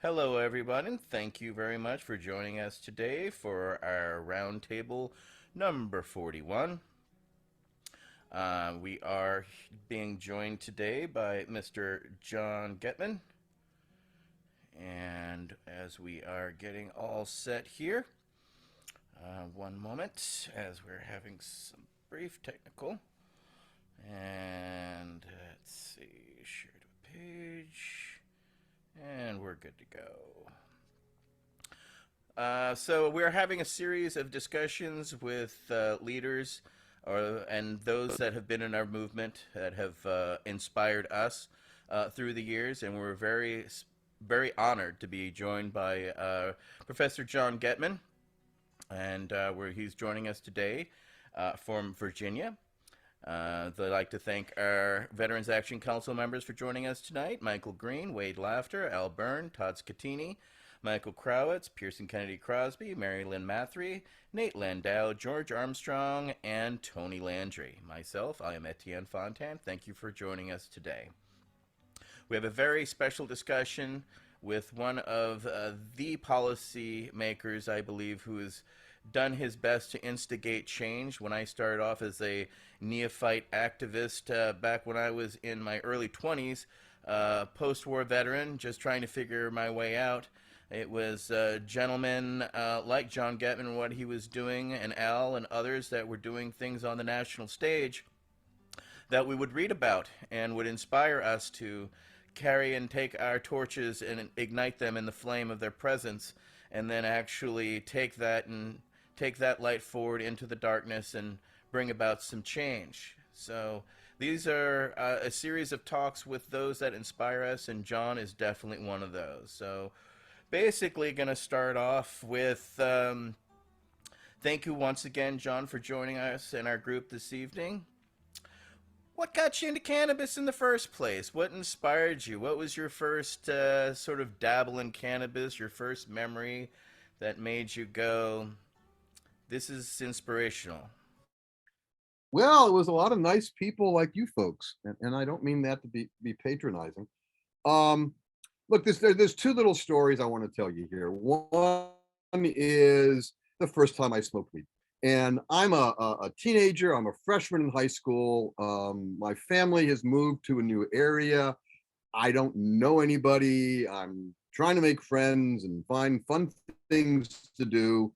Hello, everyone, and thank you very much for joining us today for our roundtable number 41. We are being joined today by Mr. Jon Gettman. And as we are getting all set here, one moment as we're having some brief technical. And let's see, share to a page. And we're good to go. So we're having a series of discussions with leaders and those that have been in our movement that have inspired us through the years, and we're very honored to be joined by Professor Jon Gettman, and where he's joining us today from Virginia. I'd like to thank our Veterans Action Council members for joining us tonight: Michael Green, Wade Laughter, Al Byrne, Todd Scatini, Michael Crowitz, Pearson Kennedy Crosby, Mary Lynn Mathry, Nate Landau, George Armstrong, and Tony Landry. Myself, I am Etienne Fontan. Thank you for joining us today. We have a very special discussion with one of the policy makers, I believe, who has done his best to instigate change. When I started off as a neophyte activist back when I was in my early 20s, post-war veteran, just trying to figure my way out, it was gentlemen like Jon Gettman and what he was doing, and Al and others that were doing things on the national stage that we would read about and would inspire us to carry and take our torches and ignite them in the flame of their presence, and then actually take that light forward into the darkness and bring about some change. So these are a series of talks with those that inspire us, and Jon is definitely one of those. So basically going to start off with thank you once again, Jon, for joining us in our group this evening. What got you into cannabis in the first place? What inspired you? What was your first sort of dabble in cannabis, your first memory that made you go, this is inspirational? Well, it was a lot of nice people like you folks, and I don't mean that to be patronizing. Um, Look, there's two little stories I want to tell you here. One is the first time I smoked weed, and I'm a teenager. I'm a freshman in high school. My family has moved to a new area. I don't know anybody. I'm trying to make friends and find fun things to do.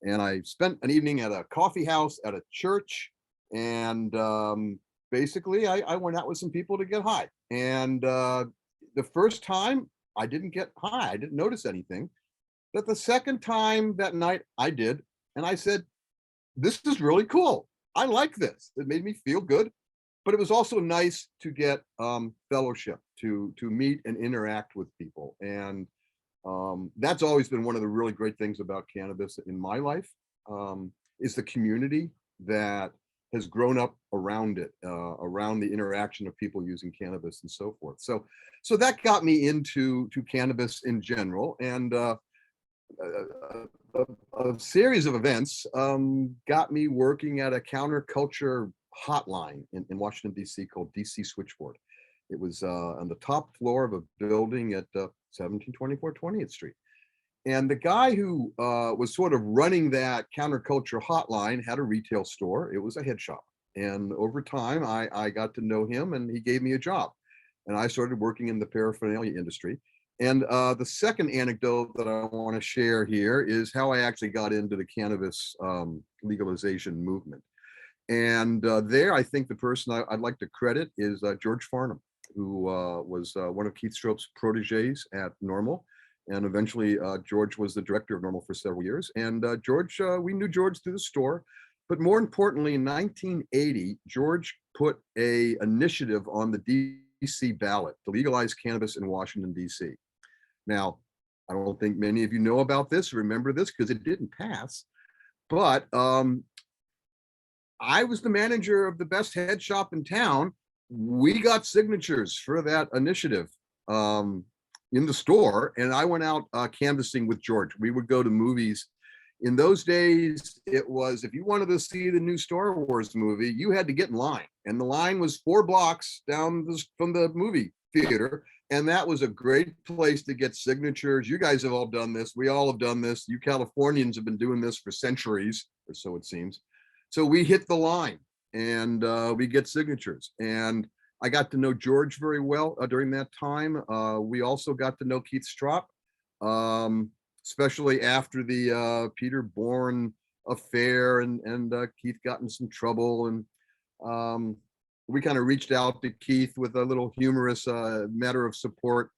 And I spent an evening at a coffee house at a church. And basically, I went out with some people to get high. And the first time I didn't get high, I didn't notice anything. But the second time that night I did. And I said, this is really cool. I like this. It made me feel good. But it was also nice to get fellowship, to meet and interact with people. And that's always been one of the really great things about cannabis in my life, is the community that has grown up around it, around the interaction of people using cannabis and so forth. So that got me into cannabis in general. And a series of events got me working at a counterculture hotline in Washington, D.C. called D.C. Switchboard. It was on the top floor of a building at 1724 20th Street. And the guy who was sort of running that counterculture hotline had a retail store. It was a head shop. And over time, I got to know him, and he gave me a job. And I started working in the paraphernalia industry. And the second anecdote that I want to share here is how I actually got into the cannabis legalization movement. And there, I think the person I'd like to credit is George Farnham, who was one of Keith Strope's proteges at Normal. And eventually, George was the director of Normal for several years. And George, we knew George through the store. But more importantly, in 1980, George put an initiative on the D.C. ballot to legalize cannabis in Washington, D.C. Now, I don't think many of you know about this, remember this, because it didn't pass. But I was the manager of the best head shop in town. We got signatures for that initiative in the store, and I went out canvassing with George. We would go to movies. In those days, it was, if you wanted to see the new Star Wars movie, you had to get in line. And the line was 4 blocks down from the movie theater. And that was a great place to get signatures. You guys have all done this. We all have done this. You Californians have been doing this for centuries, or so it seems. So we hit the line and we get signatures. And I got to know George very well during that time. We also got to know Keith Strop, especially after the Peter Bourne affair, and Keith got in some trouble, and we kind of reached out to Keith with a little humorous matter of support.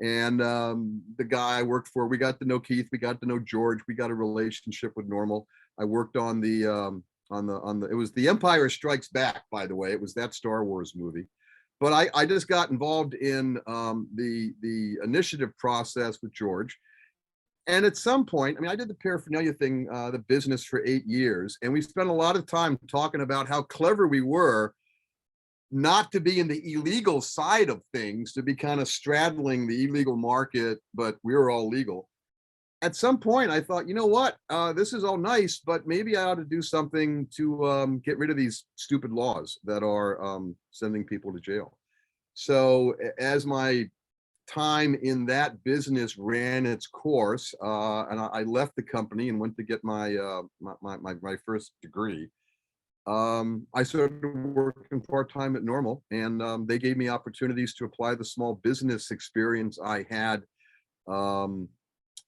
And the guy I worked for, we got to know Keith, we got to know George, we got a relationship with Normal. I worked on the it was The Empire Strikes Back, by the way. It was that Star Wars movie. But I just got involved in the initiative process with George. And at some point, I mean, I did the paraphernalia thing, the business, for 8 years, and we spent a lot of time talking about how clever we were not to be in the illegal side of things, to be kind of straddling the illegal market, but we were all legal. At some point, I thought, you know what, this is all nice, but maybe I ought to do something to get rid of these stupid laws that are sending people to jail. So as my time in that business ran its course, and I left the company and went to get my my first degree. I started working part-time at Normal, and they gave me opportunities to apply the small business experience I had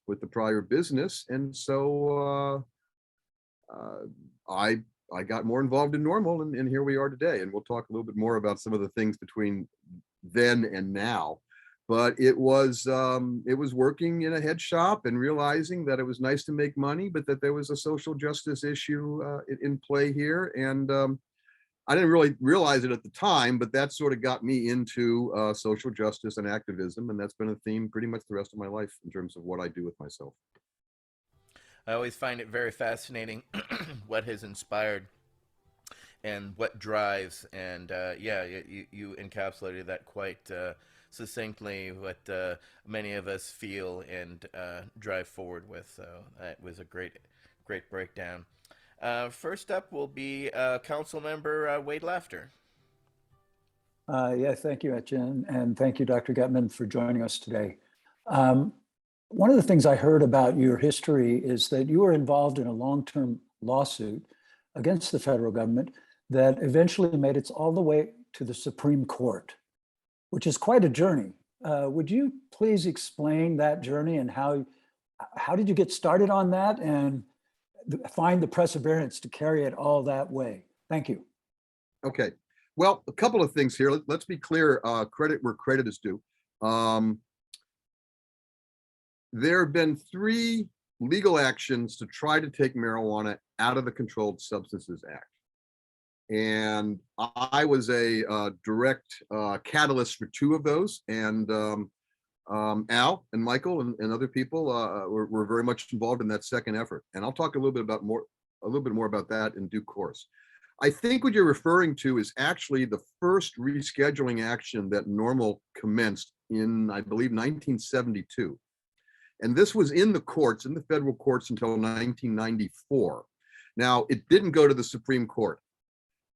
with the prior business. And so I got more involved in Normal, and here we are today. And we'll talk a little bit more about some of the things between then and now. But it was working in a head shop and realizing that it was nice to make money, but that there was a social justice issue in play here. And I didn't really realize it at the time, but that sort of got me into social justice and activism. And that's been a theme pretty much the rest of my life in terms of what I do with myself. I always find it very fascinating what has inspired and what drives. And yeah, you encapsulated that quite succinctly, what many of us feel and drive forward with. So that was a great breakdown. First up will be Council Member Wade Laughter. Yeah, thank you, Etienne, and thank you, Dr. Gettman, for joining us today. One of the things I heard about your history is that you were involved in a long-term lawsuit against the federal government that eventually made it all the way to the Supreme Court, which is quite a journey. Would you please explain that journey, and how did you get started on that and find the perseverance to carry it all that way? Thank you. Okay. Well, a couple of things here. Let's be clear, credit where credit is due. There have been 3 legal actions to try to take marijuana out of the Controlled Substances Act. And I was a direct catalyst for 2 of those. And Al and Michael and other people were very much involved in that second effort. And I'll talk a little bit more about that in due course. I think what you're referring to is actually the first rescheduling action that Normal commenced in, I believe, 1972. And this was in the courts, in the federal courts, until 1994. Now, it didn't go to the Supreme Court,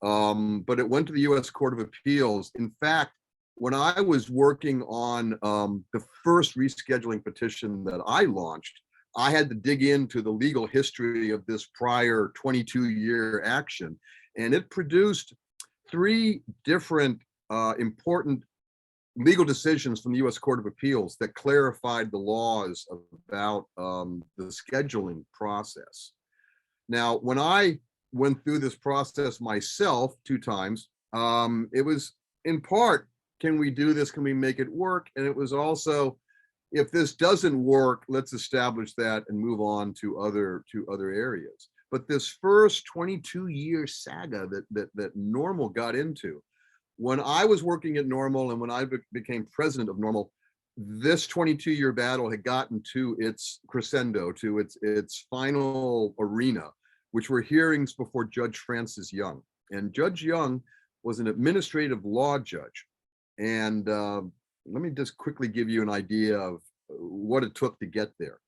but it went to the U.S. Court of Appeals. In fact, when I was working on the first rescheduling petition that I launched, I had to dig into the legal history of this prior 22-year action. And it produced 3 different important legal decisions from the U.S. Court of Appeals that clarified the laws about the scheduling process. Now, when I went through this process myself 2 times, it was in part, can we do this? Can we make it work? And it was also, if this doesn't work, let's establish that and move on to other areas. But this first 22-year saga that Normal got into, when I was working at Normal and when I became president of Normal, this 22-year battle had gotten to its crescendo, to its final arena, which were hearings before Judge Francis Young. And Judge Young was an administrative law judge. And let me just quickly give you an idea of what it took to get there.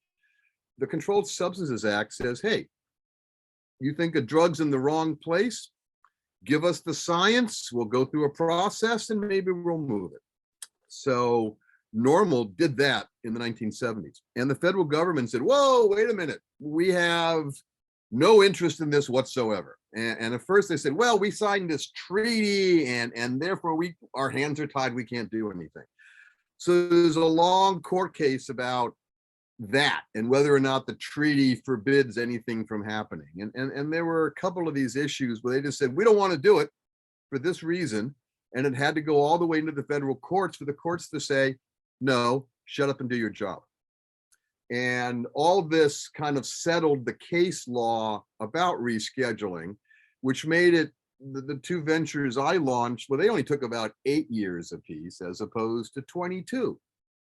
The Controlled Substances Act says, hey, you think a drug's in the wrong place? Give us the science, we'll go through a process, and maybe we'll move it. So Normal did that in the 1970s. And the federal government said, whoa, wait a minute. We have no interest in this whatsoever. And at first they said, well, we signed this treaty and therefore our hands are tied. We can't do anything. So there's a long court case about that and whether or not the treaty forbids anything from happening. And there were a couple of these issues where they just said, we don't want to do it for this reason. And it had to go all the way into the federal courts for the courts to say, no, shut up and do your job. And all this kind of settled the case law about rescheduling, which made it the two ventures I launched, well, they only took about 8 years apiece as opposed to 22.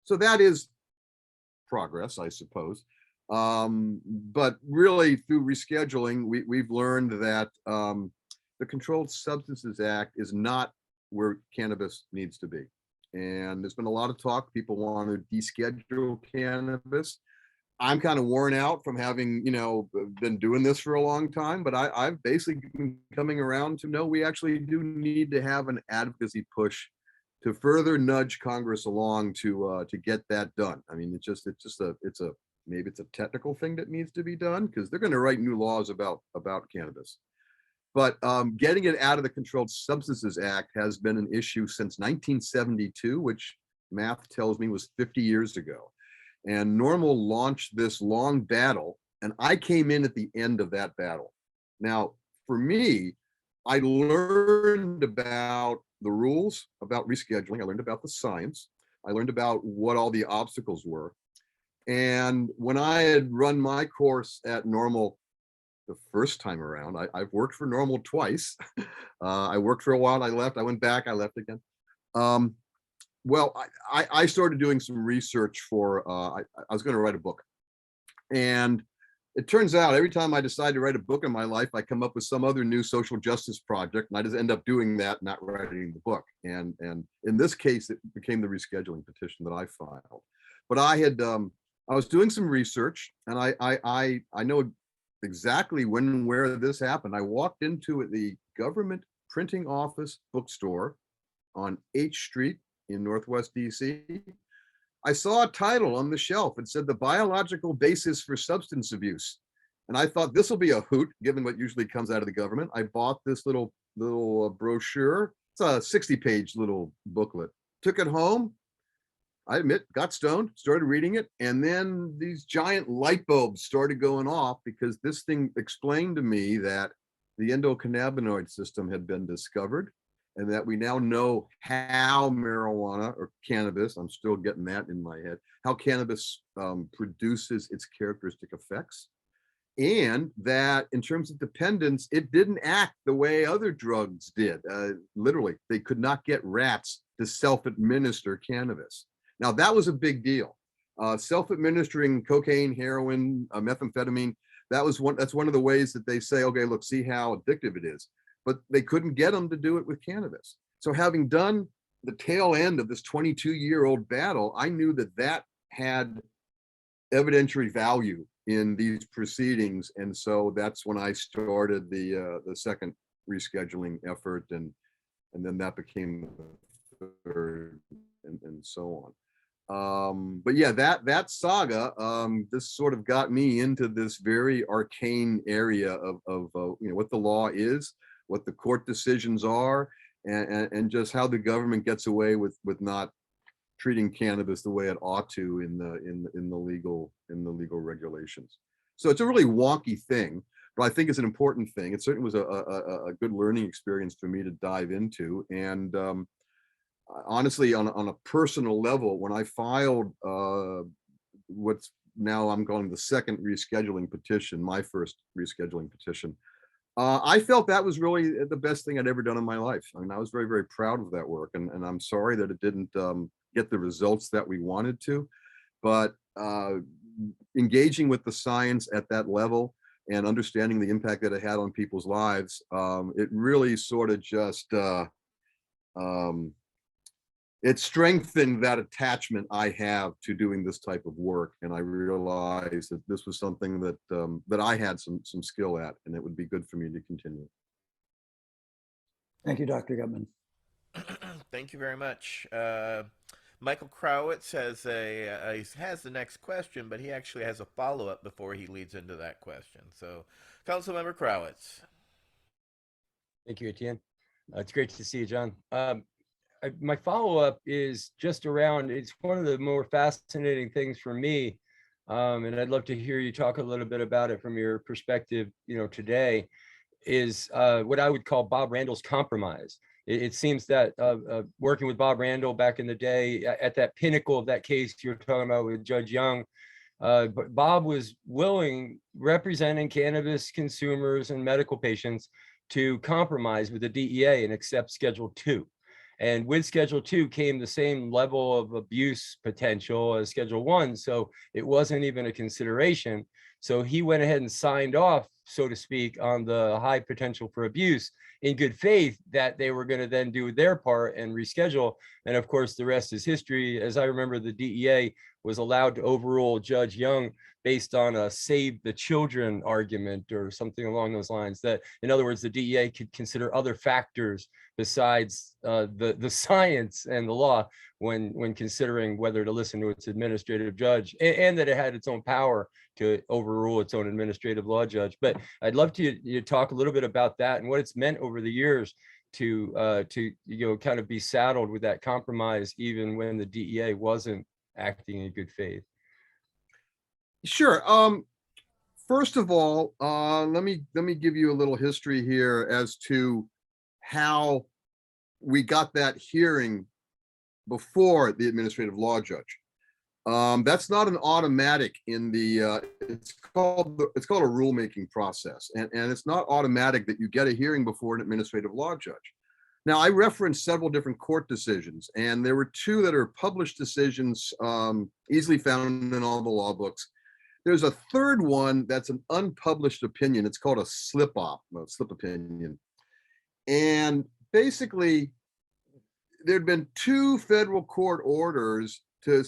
So that is progress, I suppose. But really through rescheduling, we've learned that the Controlled Substances Act is not where cannabis needs to be. And there's been a lot of talk. People want to deschedule cannabis. I'm kind of worn out from having, been doing this for a long time, but I've basically been coming around to know we actually do need to have an advocacy push to further nudge Congress along to get that done. I mean, maybe it's a technical thing that needs to be done because they're going to write new laws about cannabis. But getting it out of the Controlled Substances Act has been an issue since 1972, which math tells me was 50 years ago. And Normal launched this long battle, and I came in at the end of that battle. Now, for me, I learned about the rules about rescheduling. I learned about the science. I learned about what all the obstacles were. And when I had run my course at Normal the first time around, I've worked for Normal twice. I worked for a while, I left, I went back, I left again. Well, I started doing some research for, I was going to write a book. And it turns out every time I decide to write a book in my life, I come up with some other new social justice project, and I just end up doing that, not writing the book. And in this case, it became the rescheduling petition that I filed. But I was doing some research, and I know exactly when and where this happened. I walked into the government printing office bookstore on H Street in Northwest DC. I saw a title on the shelf. It said the biological basis for substance abuse. And I thought this will be a hoot, given what usually comes out of the government. I bought this little brochure. It's a 60-page little booklet. Took it home. I admit, got stoned, started reading it. And then these giant light bulbs started going off because this thing explained to me that the endocannabinoid system had been discovered, and that we now know how marijuana or cannabis, I'm still getting that in my head, how cannabis produces its characteristic effects. And that in terms of dependence, it didn't act the way other drugs did. Literally, they could not get rats to self-administer cannabis. Now, that was a big deal. Self-administering cocaine, heroin, methamphetamine, that's one of the ways that they say, okay, look, see how addictive it is. But they couldn't get them to do it with cannabis. So having done the tail end of this 22-year-old battle, I knew that had evidentiary value in these proceedings. And so that's when I started the second rescheduling effort, and then that became the third, and so on. But yeah, that saga, this sort of got me into this very arcane area of what the law is, what the court decisions are, and just how the government gets away with not treating cannabis the way it ought to in the legal regulations. So it's a really wonky thing, but I think it's an important thing. It certainly was a good learning experience for me to dive into. And honestly, on a personal level, when I filed what's now I'm calling the second rescheduling petition, my first rescheduling petition, I felt that was really the best thing I'd ever done in my life. I mean, I was very, very proud of that work, and I'm sorry that it didn't get the results that we wanted to, but engaging with the science at that level and understanding the impact that it had on people's lives, it really sort of just, it strengthened that attachment I have to doing this type of work. And I realized that this was something that that I had some skill at, and it would be good for me to continue. Thank you, Dr. Gettman. Thank you very much. Michael Krawitz has the next question, but he actually has a follow-up before he leads into that question. So, Councilmember Krawitz. Thank you, Etienne. It's great to see you, John. My follow-up is just around, it's one of the more fascinating things for me, and I'd love to hear you talk a little bit about it from your perspective, today, is what I would call Bob Randall's compromise. It seems that working with Bob Randall back in the day, at that pinnacle of that case you're talking about with Judge Young, but Bob was willing, representing cannabis consumers and medical patients, to compromise with the DEA and accept Schedule 2. And with Schedule 2 came the same level of abuse potential as Schedule 1. So it wasn't even a consideration. So he went ahead and signed off, so to speak, on the high potential for abuse in good faith that they were going to then do their part and reschedule. And of course, the rest is history. As I remember, the DEA was allowed to overrule Judge Young based on a save the children argument or something along those lines. That, in other words, the DEA could consider other factors besides the science and the law when considering whether to listen to its administrative judge, and that it had its own power to overrule its own administrative law judge. But I'd love to talk a little bit about that and what it's meant over the years to kind of be saddled with that compromise, even when the DEA wasn't acting in good faith. Sure. First of all, let me give you a little history here as to how we got that hearing before the administrative law judge. That's not an automatic in the it's called a rulemaking process, and it's not automatic that you get a hearing before an administrative law judge. Now, I referenced several different court decisions, and there were two that are published decisions, easily found in all the law books. There's a third one that's an unpublished opinion. It's called a slip opinion. And basically, there'd been two federal court orders to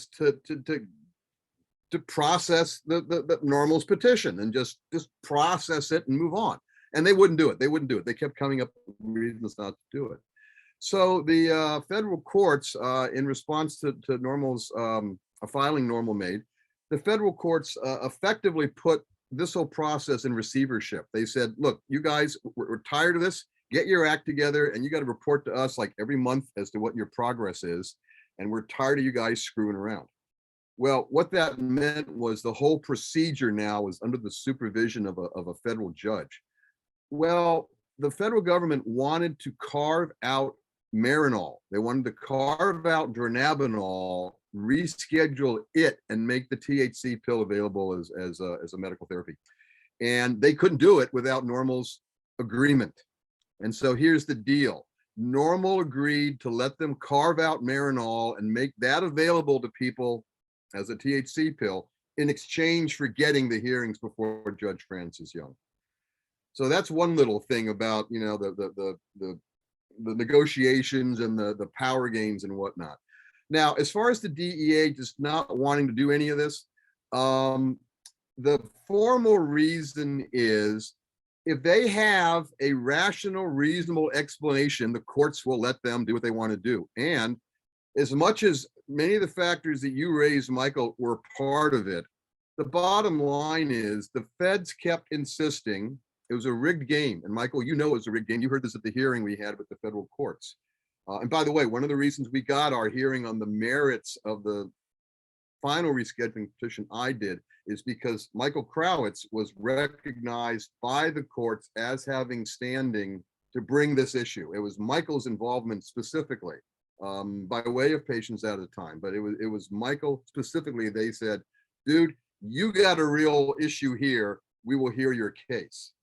process the Normal's petition and just process it and move on. And they wouldn't do it. They kept coming up with reasons not to do it. So the federal courts, in response to Normal's a filing Normal made, the federal courts effectively put this whole process in receivership. They said, look, you guys, we're tired of this. Get your act together, and you got to report to us like every month as to what your progress is. And we're tired of you guys screwing around. Well, what that meant was the whole procedure now was under the supervision of a federal judge. Well, the federal government wanted to carve out Marinol. They wanted to carve out dronabinol, reschedule it, and make the THC pill available as a medical therapy. And they couldn't do it without Normal's agreement. And so here's the deal. Normal agreed to let them carve out Marinol and make that available to people as a THC pill in exchange for getting the hearings before Judge Francis Young. So that's one little thing about, the negotiations and the power games and whatnot. Now, as far as the DEA just not wanting to do any of this, the formal reason is if they have a rational, reasonable explanation, the courts will let them do what they want to do. And as much as many of the factors that you raised, Michael, were part of it, the bottom line is the feds kept insisting it was a rigged game. And Michael, you know it was a rigged game. You heard this at the hearing we had with the federal courts. And by the way, one of the reasons we got our hearing on the merits of the final rescheduling petition I did is because Michael Krawitz was recognized by the courts as having standing to bring this issue. It was Michael's involvement specifically, by way of Patients at a Time, but it was Michael specifically. They said, dude, you got a real issue here. We will hear your case.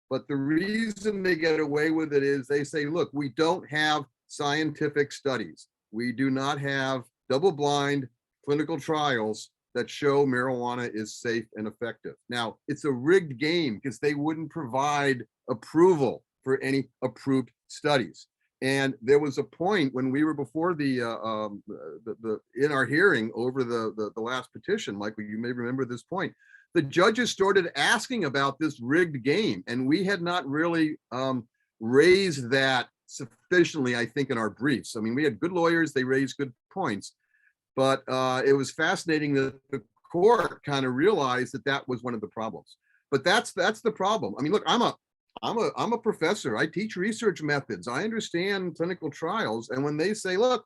But the reason they get away with it is they say, look, we don't have scientific studies. We do not have double-blind clinical trials that show marijuana is safe and effective. Now, it's a rigged game because they wouldn't provide approval for any approved studies. And there was a point when we were before in our hearing over the last petition, Michael, you may remember this point. The judges started asking about this rigged game, and we had not really raised that sufficiently, I think, in our briefs. I mean, we had good lawyers, they raised good points, But it was fascinating that the court kind of realized that that was one of the problems. But that's the problem. I mean, look, I'm a professor. I teach research methods. I understand clinical trials. And when they say, look,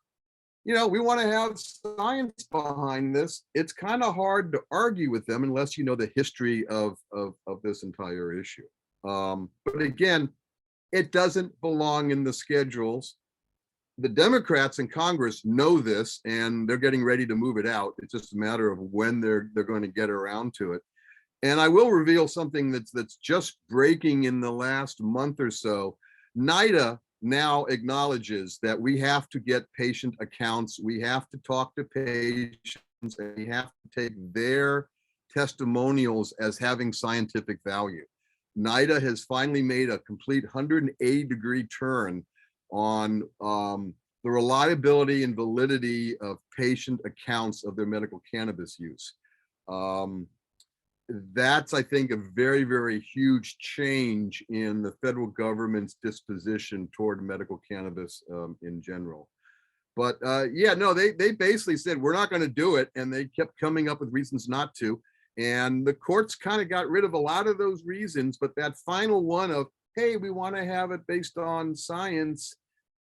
we want to have science behind this, it's kind of hard to argue with them unless you know the history of this entire issue. But again, it doesn't belong in the schedules. The Democrats in Congress know this, and they're getting ready to move it out. It's just a matter of when they're going to get around to it. And I will reveal something that's just breaking in the last month or so. NIDA now acknowledges that we have to get patient accounts. We have to talk to patients, and we have to take their testimonials as having scientific value. NIDA has finally made a complete 180-degree turn on the reliability and validity of patient accounts of their medical cannabis use. That's, I think, a very, very huge change in the federal government's disposition toward medical cannabis in general. But yeah, no, they basically said, we're not going to do it. And they kept coming up with reasons not to. And the courts kind of got rid of a lot of those reasons. But that final one of, hey, we want to have it based on science,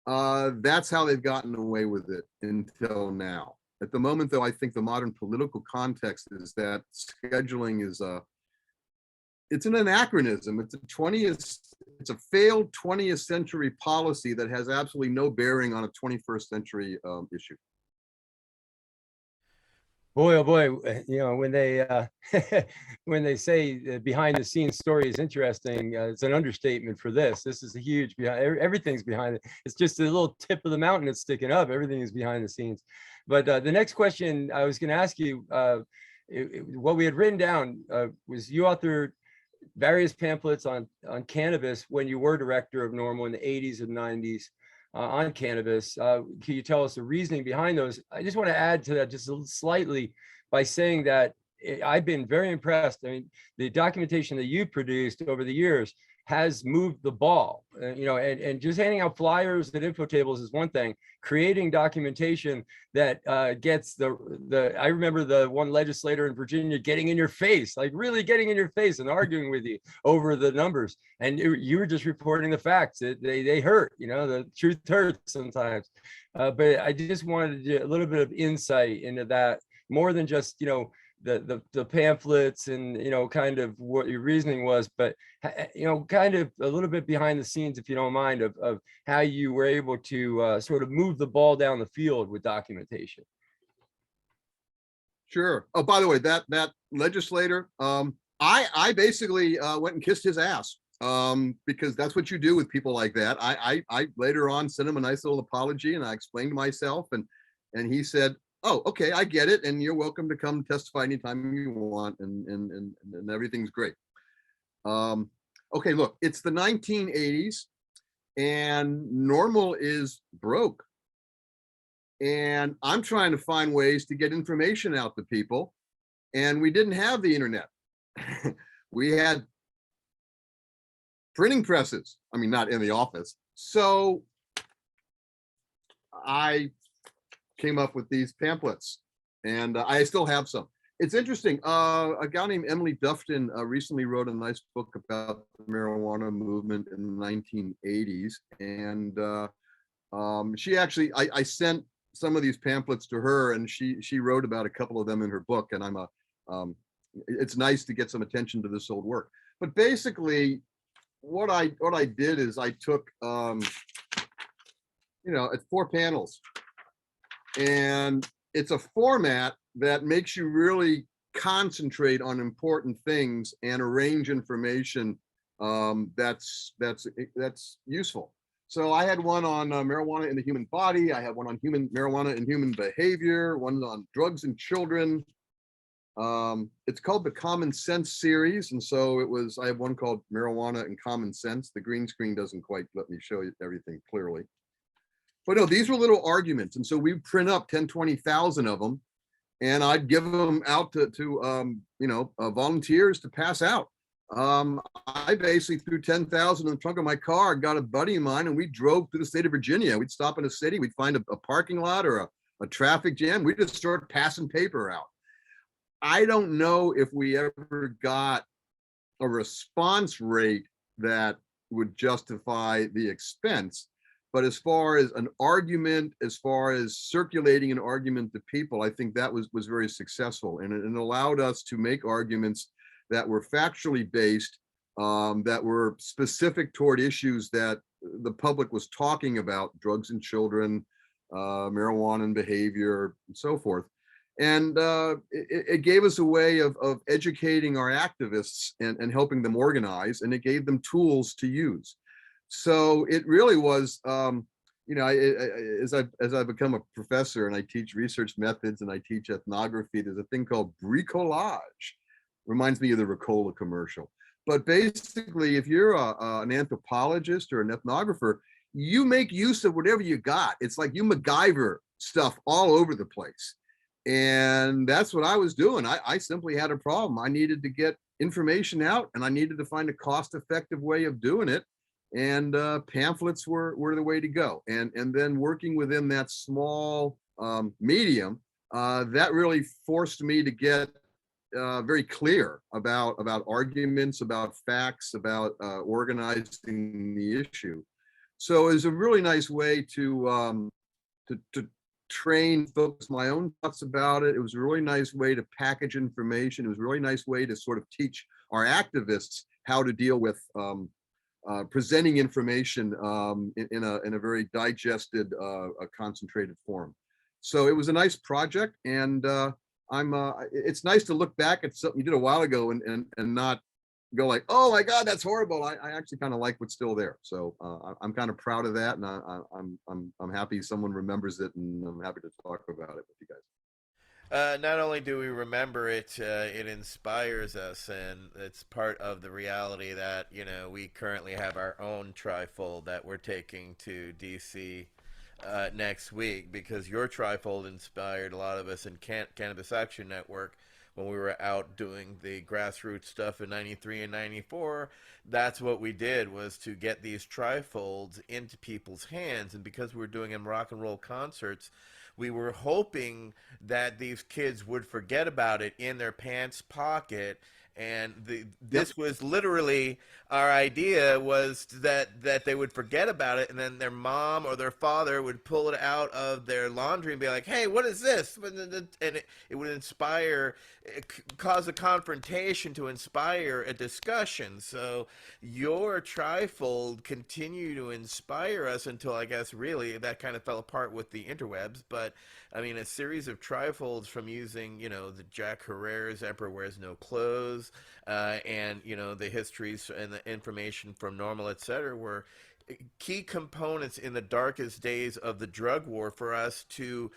that's how they've gotten away with it until now. At the moment, though, I think the modern political context is that scheduling is it's an anachronism. It's a failed 20th century policy that has absolutely no bearing on a 21st century issue. Boy, oh boy, when they when they say the behind the scenes story is interesting, it's an understatement for this. This is a huge everything's behind it. It's just a little tip of the mountain that's sticking up. Everything is behind the scenes. But the next question I was going to ask you, what we had written down was you authored various pamphlets on cannabis when you were director of NORML in the 80s and 90s. On cannabis. Can you tell us the reasoning behind those? I just want to add to that just slightly by saying that I've been very impressed. I mean, the documentation that you produced over the years has moved the ball, and just handing out flyers and info tables is one thing. Creating documentation that gets I remember the one legislator in Virginia getting in your face, like really getting in your face and arguing with you over the numbers. And you were just reporting the facts. They hurt, the truth hurts sometimes. But I just wanted a little bit of insight into that, more than just, the pamphlets and kind of what your reasoning was, but kind of a little bit behind the scenes, if you don't mind, of how you were able to sort of move the ball down the field with documentation. Sure. Oh, by the way, that legislator, I basically went and kissed his ass, because that's what you do with people like that. I later on sent him a nice little apology, and I explained myself, and he said, oh, okay, I get it, and you're welcome to come testify anytime you want, and everything's great. Okay, look, it's the 1980s, and NORML is broke. And I'm trying to find ways to get information out to people, and we didn't have the internet. We had printing presses. I mean, not in the office. So I came up with these pamphlets, and I still have some. It's interesting. A gal named Emily Dufton recently wrote a nice book about the marijuana movement in the 1980s, and she actually, I sent some of these pamphlets to her, and she wrote about a couple of them in her book. And it's nice to get some attention to this old work. But basically, what I did is I took, it's 4 panels. And it's a format that makes you really concentrate on important things and arrange information that's useful. So I had one on marijuana in the human body. I had one on marijuana and human behavior, one on drugs in children. It's called the Common Sense series. And so I have one called Marijuana and Common Sense. The green screen doesn't quite let me show you everything clearly. But no, these were little arguments. And so we print up 10, 20,000 of them, and I'd give them out to volunteers to pass out. I basically threw 10,000 in the trunk of my car, got a buddy of mine, and we drove through the state of Virginia. We'd stop in a city, we'd find a parking lot or a traffic jam, we just start passing paper out. I don't know if we ever got a response rate that would justify the expense. But as far as an argument, as far as circulating an argument to people, I think that was very successful. And it allowed us to make arguments that were factually based, that were specific toward issues that the public was talking about, drugs in children, marijuana and behavior, and so forth. And it gave us a way of educating our activists and helping them organize, and it gave them tools to use. So it really was, as I become a professor and I teach research methods and I teach ethnography, there's a thing called bricolage. Reminds me of the Ricola commercial. But basically, if you're an anthropologist or an ethnographer, you make use of whatever you got. It's like you MacGyver stuff all over the place. And that's what I was doing. I simply had a problem. I needed to get information out, and I needed to find a cost-effective way of doing it. And pamphlets were the way to go. And then working within that small medium, that really forced me to get very clear about arguments, about facts, about organizing the issue. So it was a really nice way to train folks my own thoughts about it. It was a really nice way to package information. It was a really nice way to sort of teach our activists how to deal with presenting information in a very digested, concentrated form. So it was a nice project, and it's nice to look back at something you did a while ago and not go like, oh my God, that's horrible. I actually kind of like what's still there. So I'm kind of proud of that, and I'm happy someone remembers it, and I'm happy to talk about it with you guys. Not only do we remember it, it inspires us, and it's part of the reality that, we currently have our own trifold that we're taking to DC next week, because your trifold inspired a lot of us in Cannabis Action Network when we were out doing the grassroots stuff in 93 and 94. That's what we did, was to get these trifolds into people's hands. And because we were doing them rock and roll concerts, we were hoping that these kids would forget about it in their pants pocket. And this was literally our idea, was that they would forget about it, and then their mom or their father would pull it out of their laundry and be like, hey, what is this? And it would inspire, cause a confrontation to inspire a discussion. So your trifold continued to inspire us until, I guess, really that kind of fell apart with the interwebs. But I mean, a series of trifolds, from using, the Jack Herrera's Emperor Wears No Clothes, and, the histories and the information from Normal, etc., were key components in the darkest days of the drug war for us to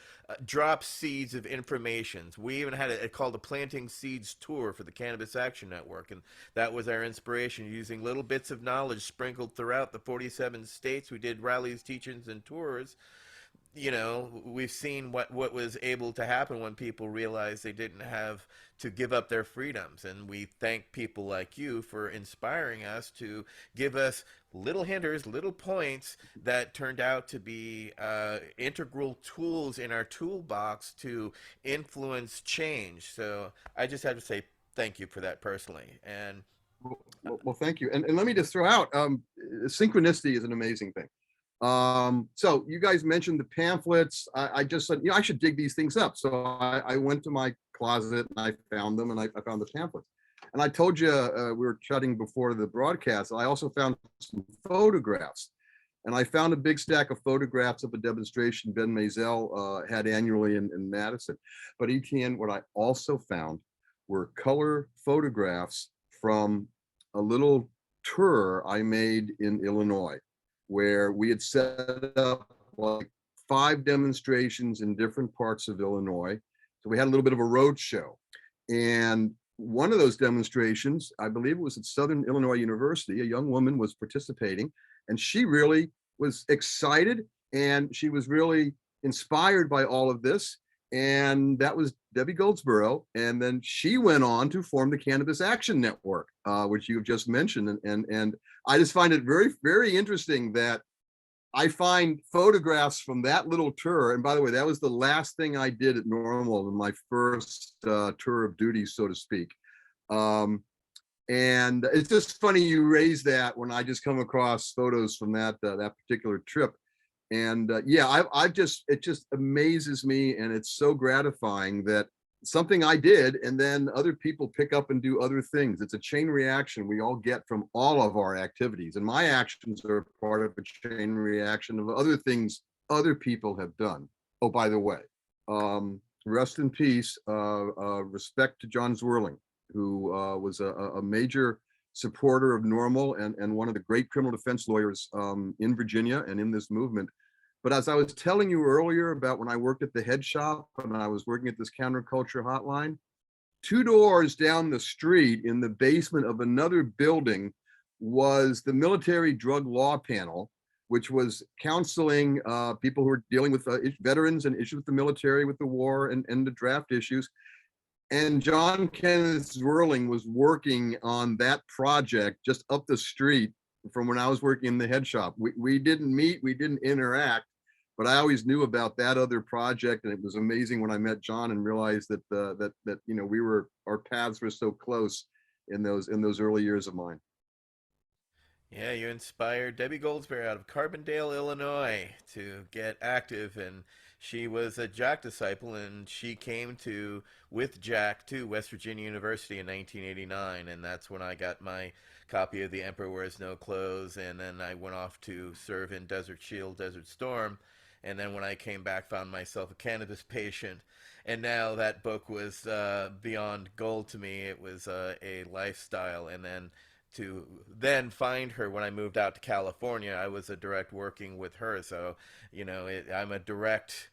drop seeds of information. We even had it called a Planting Seeds Tour for the Cannabis Action Network, and that was our inspiration, using little bits of knowledge sprinkled throughout the 47 states. We did rallies, teach-ins, and tours. We've seen what was able to happen when people realized they didn't have to give up their freedoms. And we thank people like you for inspiring us to give us little hinders, little points that turned out to be integral tools in our toolbox to influence change. So I just have to say thank you for that personally. And well, thank you. And let me just throw out, synchronicity is an amazing thing. So you guys mentioned the pamphlets. I just said, I should dig these things up. So I went to my closet and I found them, and I found the pamphlets. And I told you, we were chatting before the broadcast, I also found some photographs. And I found a big stack of photographs of a demonstration Ben Maisel had annually in Madison. But Etienne, what I also found were color photographs from a little tour I made in Illinois, where we had set up like 5 demonstrations in different parts of Illinois. So we had a little bit of a road show. And one of those demonstrations, I believe it was at Southern Illinois University, a young woman was participating, and she really was excited, and she was really inspired by all of this. And that was Debbie Goldsboro. And then she went on to form the Cannabis Action Network, which you've just mentioned. And I just find it very, very interesting that I find photographs from that little tour. And by the way, that was the last thing I did at Normal in my first tour of duty, so to speak. And it's just funny you raise that when I just come across photos from that that particular trip. And yeah, it just amazes me, and it's so gratifying that something I did, and then other people pick up and do other things. It's a chain reaction we all get from all of our activities, and my actions are part of a chain reaction of other things other people have done. Oh, by the way, rest in peace. Respect to John Zwirling, who was a major supporter of Normal and one of the great criminal defense lawyers in Virginia and in this movement. But as I was telling you earlier about when I worked at the head shop and I was working at this counterculture hotline, 2 doors down the street in the basement of another building was the military drug law panel, which was counseling people who were dealing with veterans and issues with the military, with the war and the draft issues. And John Kenneth Zwirling was working on that project just up the street from when I was working in the head shop. We didn't meet, we didn't interact, but I always knew about that other project. And it was amazing when I met John and realized that that you know, our paths were so close in those early years of mine. Yeah, you inspired Debbie Goldsboro out of Carbondale, Illinois, to get active, and she was a Jack disciple, and she came with Jack to West Virginia University in 1989, and that's when I got my copy of The Emperor Wears No Clothes, and then I went off to serve in Desert Shield, Desert Storm, and then when I came back, found myself a cannabis patient, and now that book was beyond gold to me. It was a lifestyle, and then to then find her when I moved out to California, I was a direct working with her. So, you know, I'm a direct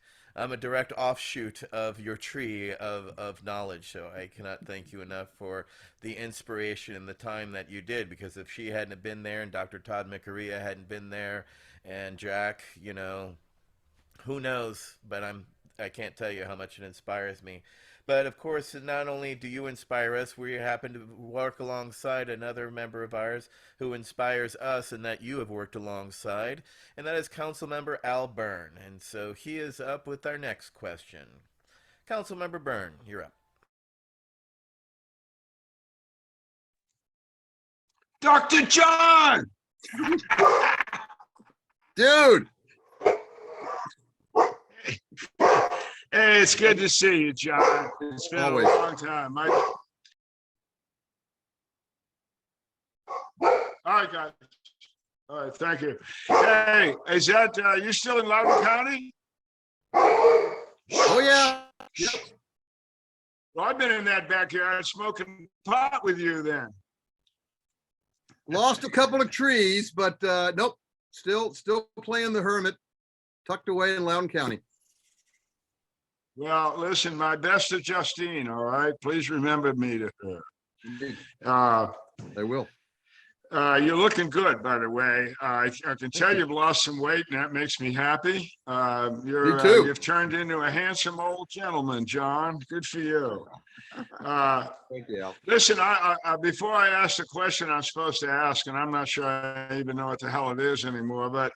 offshoot of your tree of knowledge. So I cannot thank you enough for the inspiration and the time that you did, because if she hadn't been there and Dr. Todd McCarea hadn't been there and Jack, you know, who knows, but I can't tell you how much it inspires me. But of course, not only do you inspire us, we happen to work alongside another member of ours who inspires us and that you have worked alongside, and that is Councilmember Al Byrne. And so he is up with our next question. Councilmember Byrne, you're up. Dr. John! Dude! Hey, it's good to see you, John. It's been Always. a long time. All right, guys. All right, thank you. Hey, is that you still in Loudoun County? Oh yeah. Yep. Well, I've been in that backyard smoking pot with you then. Lost a couple of trees, but nope. Still playing the hermit, tucked away in Loudoun County. Well, listen, my best to Justine, all right? Please remember me to her. Indeed. Uh, I will. You're looking good, by the way. I can tell you've lost some weight, and that makes me happy. Me too. You've turned into a handsome old gentleman, John. Good for you. Thank you, Al. Listen, I before I ask the question I'm supposed to ask, and I'm not sure I even know what the hell it is anymore, but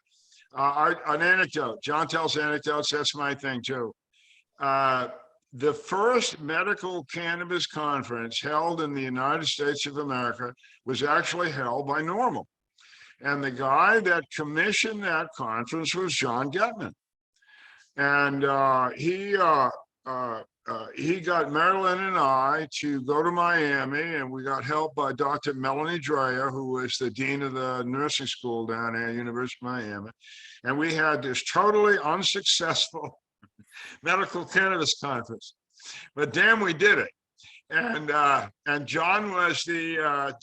an anecdote. John tells anecdotes. That's my thing too. The first medical cannabis conference held in the United States of America was actually held by Normal. And the guy that commissioned that conference was Jon Gettman. And he got Marilyn and I to go to Miami, and we got help by Dr. Melanie Dreyer, who was the dean of the nursing school down there at University of Miami. And we had this totally unsuccessful medical cannabis conference, but damn, we did it. And John was the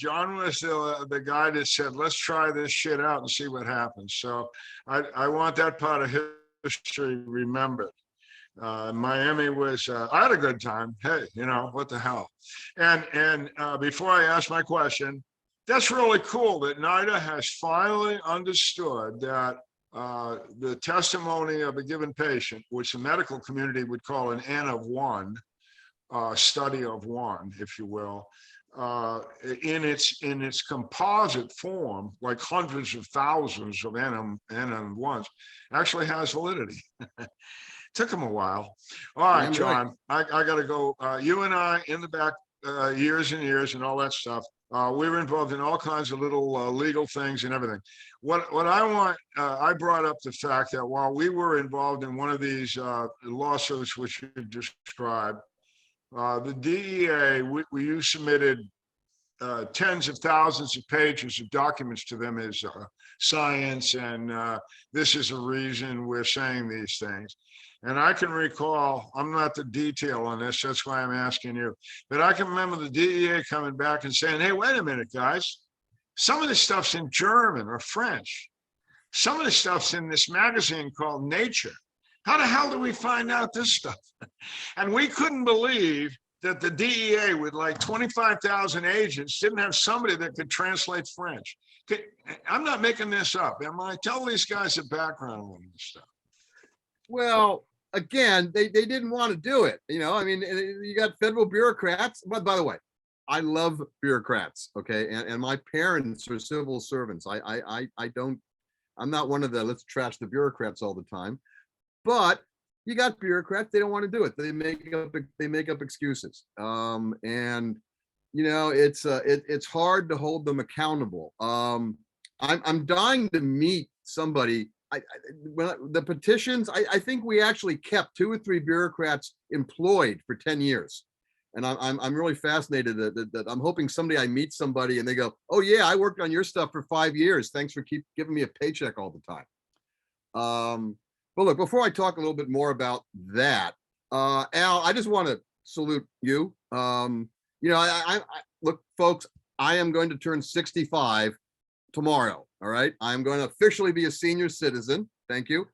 guy that said, let's try this shit out and see what happens. So I want that part of history remembered. Miami was I had a good time. Hey, you know, what the hell. And before I ask my question, that's really cool that NIDA has finally understood that the testimony of a given patient, which the medical community would call an N of 1, study of one, if you will, in its composite form, like hundreds of thousands of NM1s, actually has validity. Took him a while. All right, Damn right. John, I got to go. You and I in the back, years and years and all that stuff. We were involved in all kinds of little legal things and everything. What I want, I brought up the fact that while we were involved in one of these lawsuits which you described, the DEA, you submitted tens of thousands of pages of documents to them as science, and this is a reason we're saying these things. And I can recall, I'm not the detail on this, that's why I'm asking you, but I can remember the DEA coming back and saying, hey, wait a minute, guys, some of this stuff's in German or French. Some of the stuff's in this magazine called Nature. How the hell do we find out this stuff? And we couldn't believe that the DEA with like 25,000 agents didn't have somebody that could translate French. I'm not making this up, am I? Tell these guys the background on this stuff. Well, again, they didn't want to do it. You know, I mean, you got federal bureaucrats. But by the way, I love bureaucrats. Okay, and my parents are civil servants. I'm not one of the let's trash the bureaucrats all the time. But you got bureaucrats, they don't want to do it. They make up excuses. And you know, it's hard to hold them accountable. I'm dying to meet somebody. The petitions, I think we actually kept 2 or 3 bureaucrats employed for 10 years. And I'm really fascinated that I'm hoping someday I meet somebody and they go, oh yeah, I worked on your stuff for 5 years. Thanks for keep giving me a paycheck all the time. But look, before I talk a little bit more about that, Al, I just want to salute you. You know, I look, folks, I am going to turn 65 tomorrow. All right. I'm going to officially be a senior citizen. Thank you.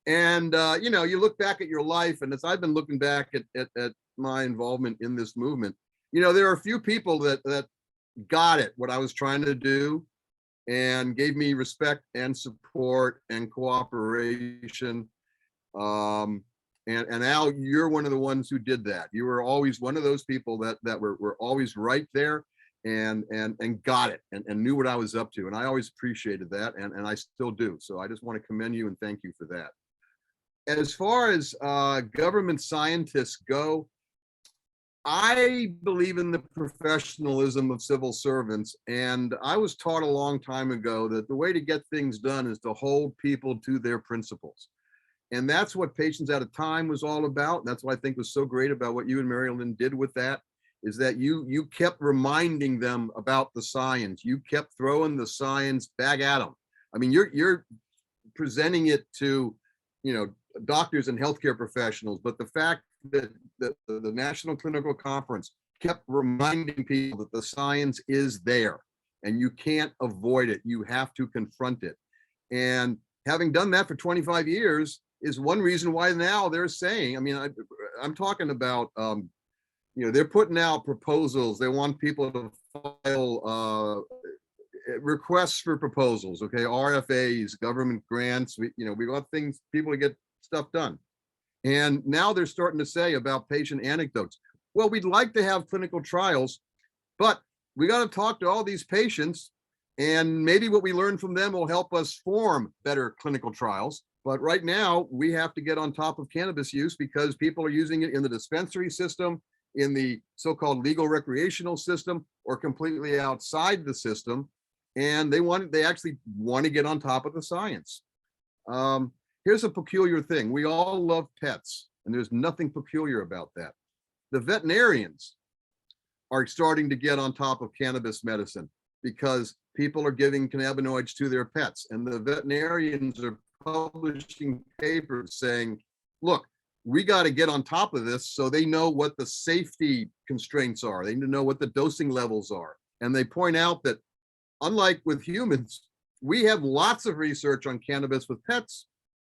And, you know, you look back at your life, and as I've been looking back at my involvement in this movement, you know, there are a few people that got it, what I was trying to do, and gave me respect and support and cooperation. And Al, you're one of the ones who did that. You were always one of those people that were always right there and got it and knew what I was up to. And I always appreciated that, and I still do. So I just want to commend you and thank you for that. As far as government scientists go, I believe in the professionalism of civil servants, and I was taught a long time ago that the way to get things done is to hold people to their principles. And that's what Patients at a Time was all about. That's what I think was so great about what you and Marilyn did with that, is that you kept reminding them about the science. You kept throwing the science back at them. I mean, you're presenting it to, you know, doctors and healthcare professionals, but the fact that the National Clinical Conference kept reminding people that the science is there and you can't avoid it. You have to confront it. And having done that for 25 years is one reason why now they're saying, I mean, I'm talking about, you know, they're putting out proposals. They want people to file requests for proposals, okay, RFAs, government grants. We want things, people to get stuff done. And now they're starting to say about patient anecdotes. Well, we'd like to have clinical trials, but we got to talk to all these patients, and maybe what we learn from them will help us form better clinical trials. But right now, we have to get on top of cannabis use because people are using it in the dispensary system, in the so-called legal recreational system, or completely outside the system. And they actually want to get on top of the science. Here's a peculiar thing. We all love pets, and there's nothing peculiar about that. The veterinarians are starting to get on top of cannabis medicine because people are giving cannabinoids to their pets. And the veterinarians are publishing papers saying, look, we got to get on top of this so they know what the safety constraints are. They need to know what the dosing levels are. And they point out that unlike with humans, we have lots of research on cannabis with pets,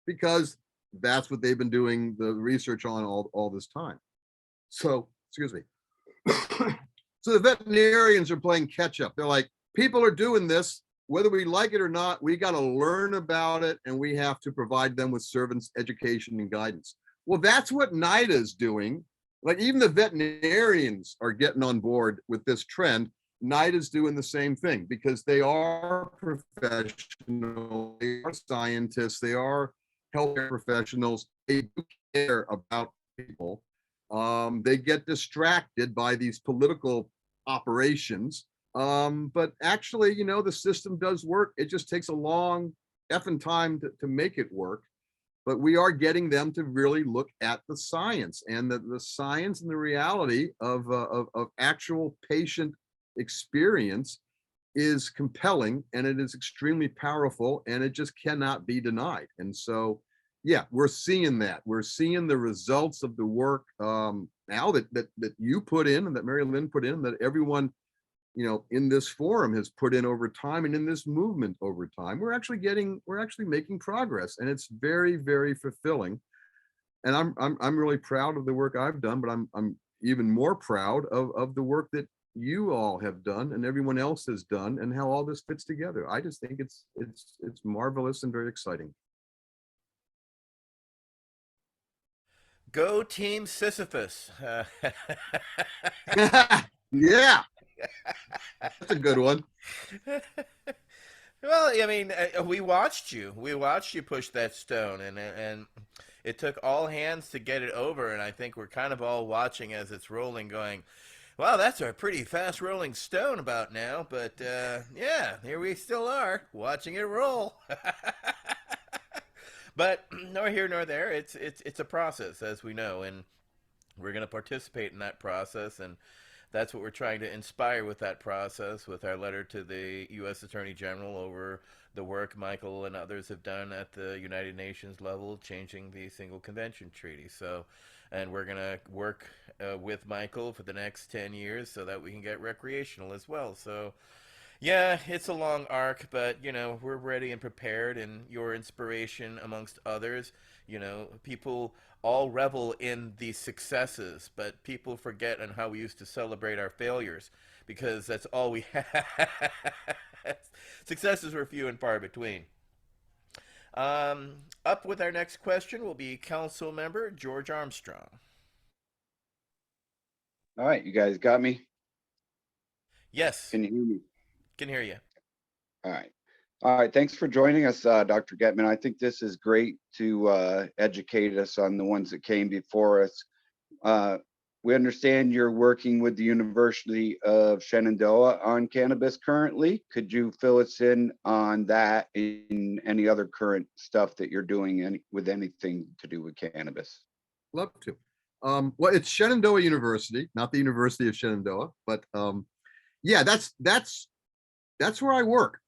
because that's what they've been doing the research on all this time. So, excuse me. So the veterinarians are playing catch up. They're like, people are doing this, whether we like it or not, we got to learn about it, and we have to provide them with servants education and guidance. Well, that's what NIDA is doing. Like even the veterinarians are getting on board with this trend. NIDA's doing the same thing because they are professionals, they are scientists, they are healthcare professionals. They do care about people. They get distracted by these political operations. But actually, you know, the system does work. It just takes a long effing time to make it work. But we are getting them to really look at the science and the science and the reality of actual patient experience is compelling, and it is extremely powerful, and it just cannot be denied. And so, yeah, we're seeing that. We're seeing the results of the work now that you put in and that Mary Lynn put in, that everyone, you know, in this forum has put in over time, and in this movement over time. We're actually making progress, and it's very, very fulfilling. And I'm really proud of the work I've done, but I'm even more proud of the work that you all have done and everyone else has done, and how all this fits together. I just think it's marvelous and very exciting. Go Team Sisyphus. Yeah, that's a good one. Well, I mean, we watched you. We watched you push that stone, and it took all hands to get it over. And I think we're kind of all watching as it's rolling, going, "Wow, that's a pretty fast rolling stone about now." But yeah, here we still are watching it roll. But nor here nor there. It's a process, as we know, and we're going to participate in that process, and that's what we're trying to inspire with that process, with our letter to the U.S. Attorney General over the work Michael and others have done at the United Nations level, changing the Single Convention Treaty. So, and we're going to work with Michael for the next 10 years so that we can get recreational as well. So, yeah, it's a long arc, but, you know, we're ready and prepared, and your inspiration amongst others. You know, people all revel in the successes, but people forget on how we used to celebrate our failures, because that's all we had. Successes were few and far between. Up with our next question will be Council Member George Armstrong. All right, you guys got me? Yes, Can you hear me? can hear you. All right. All right, thanks for joining us, Dr. Gettman. I think this is great to educate us on the ones that came before us. We understand you're working with the University of Shenandoah on cannabis currently. Could you fill us in on that and any other current stuff that you're doing with anything to do with cannabis? Love to. Well, it's Shenandoah University, not the University of Shenandoah, but yeah, that's where I work.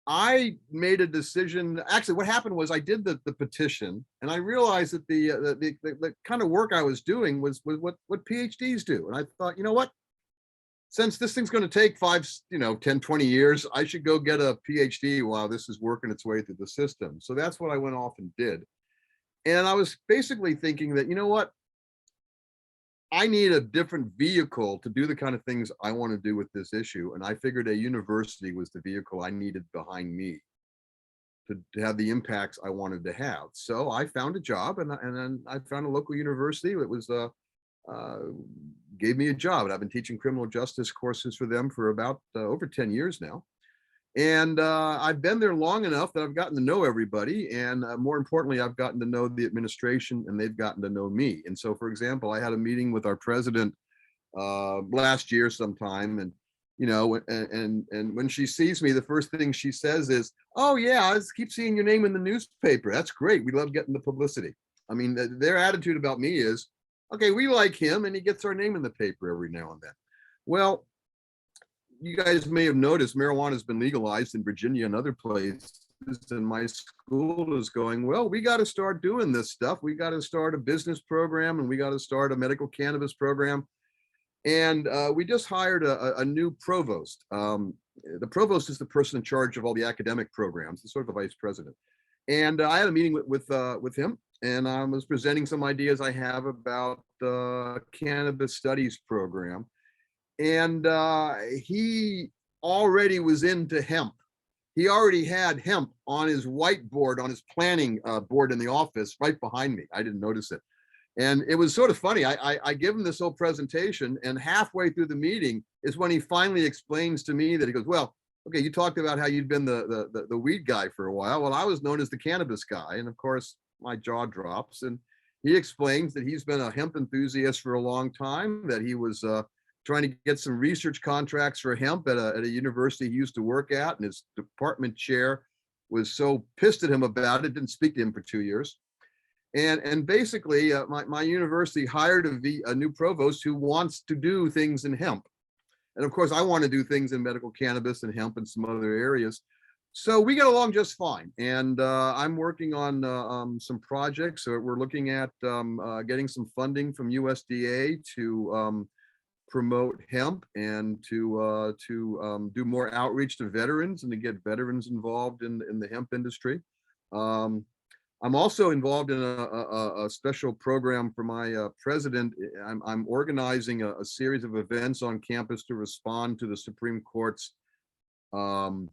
I made a decision. Actually, what happened was I did the petition, and I realized that the kind of work I was doing was what PhDs do. And I thought, you know what? Since this thing's going to take 10, 20 years, I should go get a PhD while this is working its way through the system. So that's what I went off and did. And I was basically thinking that, you know what? I need a different vehicle to do the kind of things I want to do with this issue. And I figured a university was the vehicle I needed behind me to have the impacts I wanted to have. So I found a job, and then I found a local university that was gave me a job. And I've been teaching criminal justice courses for them for about over 10 years now. And I've been there long enough that I've gotten to know everybody. And more importantly, I've gotten to know the administration, and they've gotten to know me. And so, for example, I had a meeting with our president last year sometime. And, you know, and when she sees me, the first thing she says is, "Oh, yeah, I keep seeing your name in the newspaper. That's great. We love getting the publicity." I mean, their attitude about me is, okay, we like him, and he gets our name in the paper every now and then. Well, you guys may have noticed marijuana has been legalized in Virginia and other places, and my school is going, well, we got to start doing this stuff. We got to start a business program, and we got to start a medical cannabis program. And we just hired a new provost. The provost is the person in charge of all the academic programs. It's sort of a vice president. And I had a meeting with him, and I was presenting some ideas I have about the cannabis studies program. And he already was into hemp. He already had hemp on his whiteboard, on his planning board in the office right behind me. I didn't notice it. And it was sort of funny. I give him this whole presentation, and halfway through the meeting is when he finally explains to me that he goes, well, okay, you talked about how you'd been the weed guy for a while. Well, I was known as the cannabis guy. And of course, my jaw drops. And he explains that he's been a hemp enthusiast for a long time, that he was trying to get some research contracts for hemp at a university he used to work at. And his department chair was so pissed at him about it, didn't speak to him for 2 years. And basically, my university hired a new provost who wants to do things in hemp. And of course, I want to do things in medical cannabis and hemp and some other areas. So we get along just fine. And I'm working on some projects. So we're looking at getting some funding from USDA to promote hemp and to do more outreach to veterans and to get veterans involved in the hemp industry. I'm also involved in a special program for my president. I'm organizing a series of events on campus to respond to the Supreme Court's and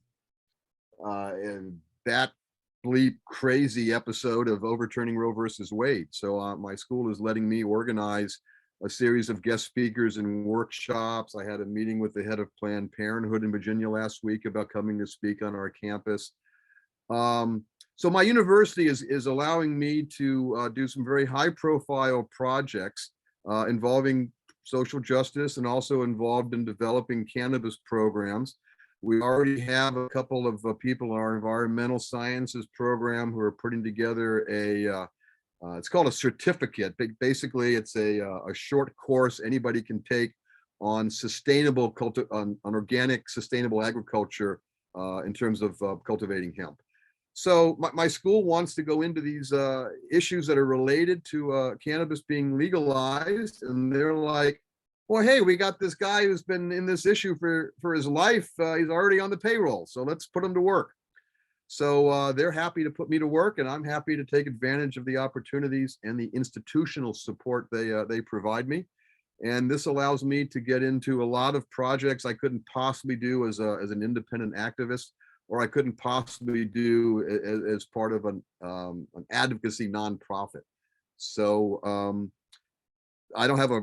that bleep crazy episode of overturning Roe versus Wade. So my school is letting me organize a series of guest speakers and workshops. I had a meeting with the head of Planned Parenthood in Virginia last week about coming to speak on our campus. So my university is allowing me to do some very high profile projects involving social justice and also involved in developing cannabis programs. We already have a couple of people in our environmental sciences program who are putting together it's called a certificate. Basically, it's a short course anybody can take on sustainable on organic sustainable agriculture in terms of cultivating hemp. So my school wants to go into these issues that are related to cannabis being legalized, and they're like, well, hey, we got this guy who's been in this issue for his life. He's already on the payroll, so let's put him to work. So they're happy to put me to work, and I'm happy to take advantage of the opportunities and the institutional support they provide me. And this allows me to get into a lot of projects I couldn't possibly do as an independent activist, or I couldn't possibly do as part of an advocacy nonprofit. So I don't have a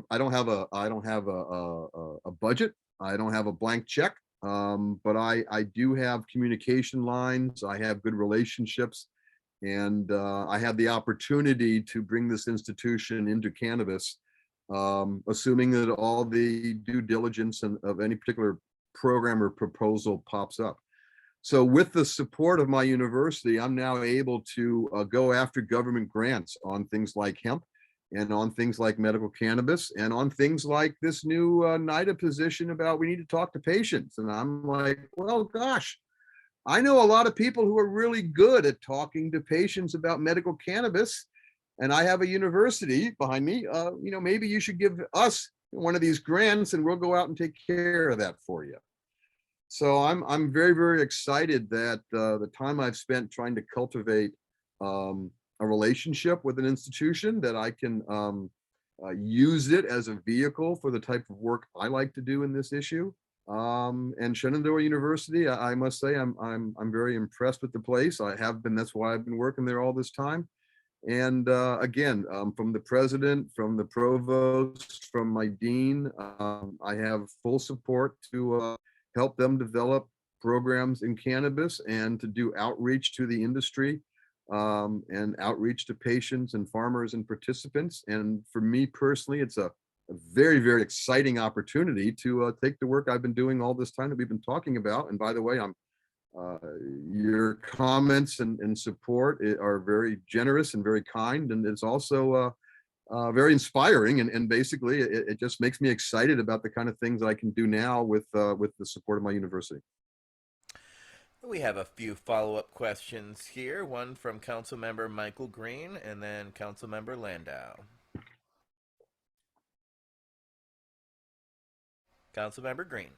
budget. I don't have a blank check, but I do have communication lines. I have good relationships, and I have the opportunity to bring this institution into cannabis, assuming that all the due diligence of any particular program or proposal pops up. So with the support of my university, I'm now able to go after government grants on things like hemp and on things like medical cannabis and on things like this new NIDA position about we need to talk to patients. And I'm like, well, gosh, I know a lot of people who are really good at talking to patients about medical cannabis, and I have a university behind me. Maybe you should give us one of these grants and we'll go out and take care of that for you. So I'm very, very excited that the time I've spent trying to cultivate a relationship with an institution, that I can use it as a vehicle for the type of work I like to do in this issue. And Shenandoah University, I must say, I'm very impressed with the place. I have been. That's why I've been working there all this time. And again, from the president, from the provost, from my dean, I have full support to help them develop programs in cannabis and to do outreach to the industry and outreach to patients and farmers and participants. And for me personally, it's a very, very exciting opportunity to take the work I've been doing all this time that we've been talking about. And by the way, your comments and support are very generous and very kind. And it's also very inspiring, and basically it just makes me excited about the kind of things I can do now with the support of my university. We have a few follow-up questions here. One from Councilmember Michael Green and then Councilmember Landau. Councilmember Green.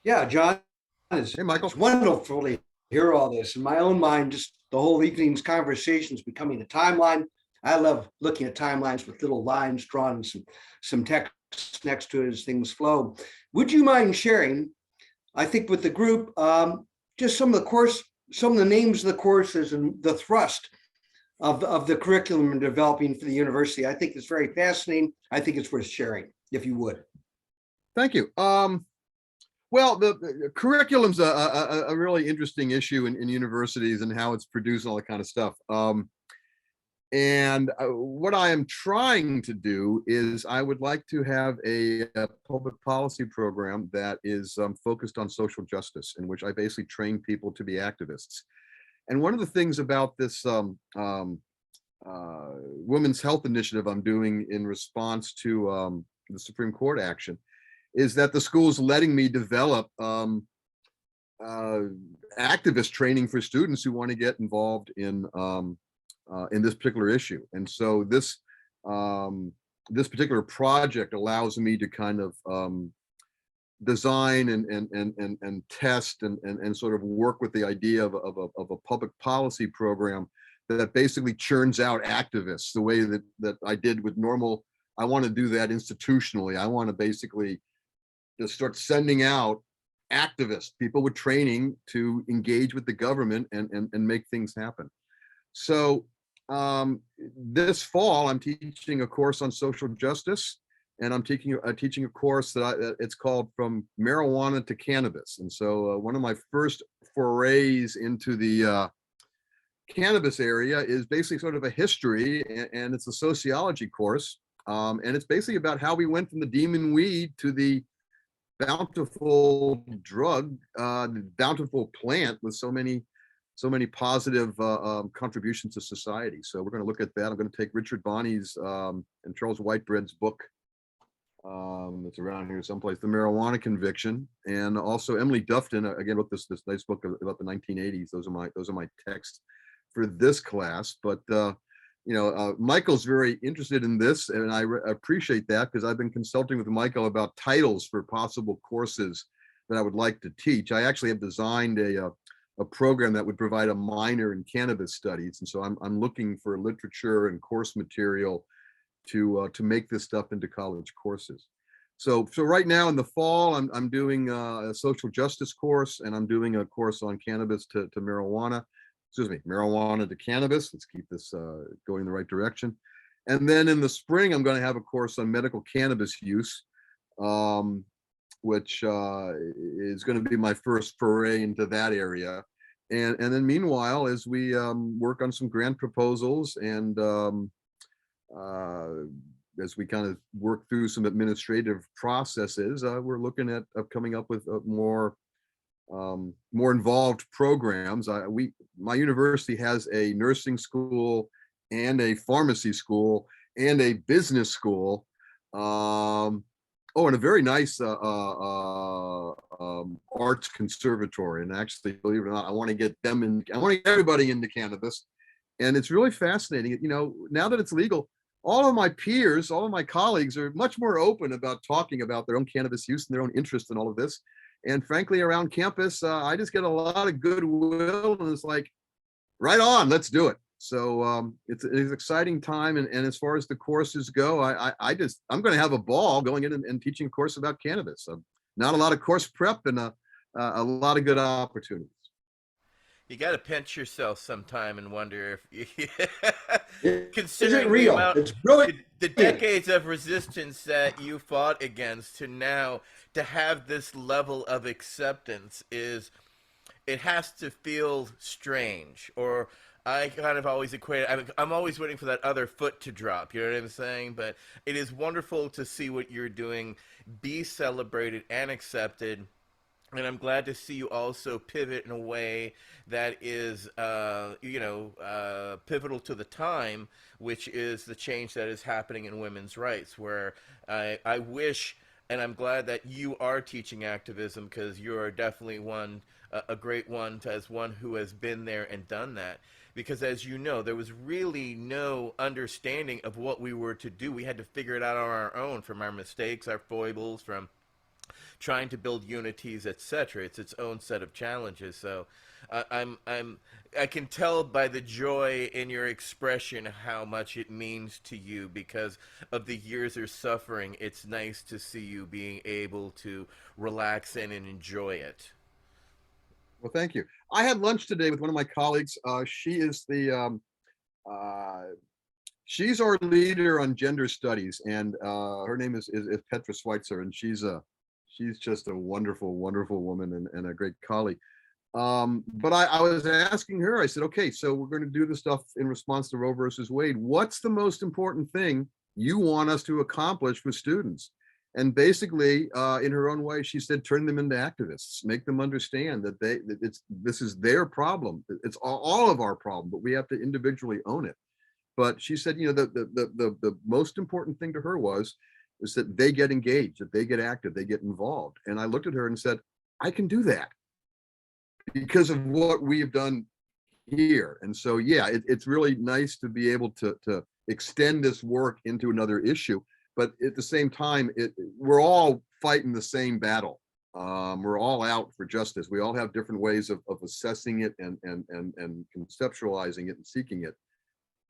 Yeah, John, it's wonderful to hear all this. In my own mind, just the whole evening's conversation is becoming a timeline. I love looking at timelines with little lines drawn and some text next to it as things flow. Would you mind sharing, I think with the group, just some of the names of the courses and the thrust of the curriculum and developing for the university. I think it's very fascinating. I think it's worth sharing, if you would. Thank you. Well, the curriculum's a really interesting issue in universities and how it's produced and all that kind of stuff. And what I am trying to do is I would like to have a public policy program that is focused on social justice, in which I basically train people to be activists. And one of the things about this women's health initiative I'm doing in response to the Supreme Court action is that the school's letting me develop activist training for students who want to get involved in this particular issue. And so this particular project allows me to kind of design and test and sort of work with the idea of a public policy program that basically churns out activists the way that I did with normal. I want to do that institutionally. I want to basically just start sending out activists, people with training to engage with the government and make things happen. So this fall, I'm teaching a course on social justice, and I'm teaching a course that it's called From Marijuana to Cannabis. And so one of my first forays into the cannabis area is basically sort of a history, and it's a sociology course. And it's basically about how we went from the demon weed to the bountiful drug, bountiful plant with so many positive contributions to society. So we're going to look at that. I'm going to take Richard Bonney's and Charles Whitebread's book. It's around here someplace, The Marijuana Conviction, and also Emily Dufton again wrote this nice book about the 1980s. Those are my texts for this class. But Michael's very interested in this, and I appreciate that, because I've been consulting with Michael about titles for possible courses that I would like to teach. I actually have designed a program that would provide a minor in cannabis studies, and so I'm looking for literature and course material to make this stuff into college courses. So right now in the fall, I'm doing a social justice course, and I'm doing a course on cannabis to marijuana. Excuse me, marijuana to cannabis. Let's keep this going in the right direction. And then in the spring, I'm going to have a course on medical cannabis use, which is going to be my first foray into that area. And then meanwhile, as we work on some grant proposals and as we kind of work through some administrative processes, we're looking at coming up with more involved programs. My university has a nursing school and a pharmacy school and a business school. And a very nice arts conservatory. And actually, believe it or not, I want to get them in. I want to get everybody into cannabis, and it's really fascinating. Now that it's legal, all of my peers, all of my colleagues are much more open about talking about their own cannabis use and their own interest in all of this. And frankly, around campus, I just get a lot of goodwill, and it's like, right on, let's do it. So it's an exciting time. And as far as the courses go, I'm going to have a ball going in and teaching a course about cannabis. Not a lot of course prep and a lot of good opportunities. You got to pinch yourself sometime and wonder Is considering it real? It's brilliant. the decades of resistance that you fought against to now to have this level of acceptance it has to feel strange. Or I kind of always equate it, I'm always waiting for that other foot to drop, you know what I'm saying? But it is wonderful to see what you're doing be celebrated and accepted. And I'm glad to see you also pivot in a way that is, pivotal to the time, which is the change that is happening in women's rights, where I wish, and I'm glad that you are teaching activism, because you are definitely a great one, as one who has been there and done that. Because as you know, there was really no understanding of what we were to do. We had to figure it out on our own, from our mistakes, our foibles, from trying to build unities, etc. It's its own set of challenges. So I can tell by the joy in your expression how much it means to you because of the years of suffering. It's nice to see you being able to relax in and enjoy it. Well, thank you. I had lunch today with one of my colleagues. She is the she's our leader on gender studies, and her name is Petra Schweitzer, and she's just a wonderful, wonderful woman and a great colleague. But I was asking her, I said, okay, so we're going to do the stuff in response to Roe versus Wade. What's the most important thing you want us to accomplish with students? And basically, in her own way, she said, turn them into activists, make them understand that this is their problem. It's all of our problem, but we have to individually own it. But she said, you know, the most important thing to her is that they get engaged, that they get active, they get involved. And I looked at her and said, I can do that because of what we've done here. And so, yeah, it's really nice to be able to extend this work into another issue. But at the same time, we're all fighting the same battle. We're all out for justice. We all have different ways of assessing it and conceptualizing it and seeking it.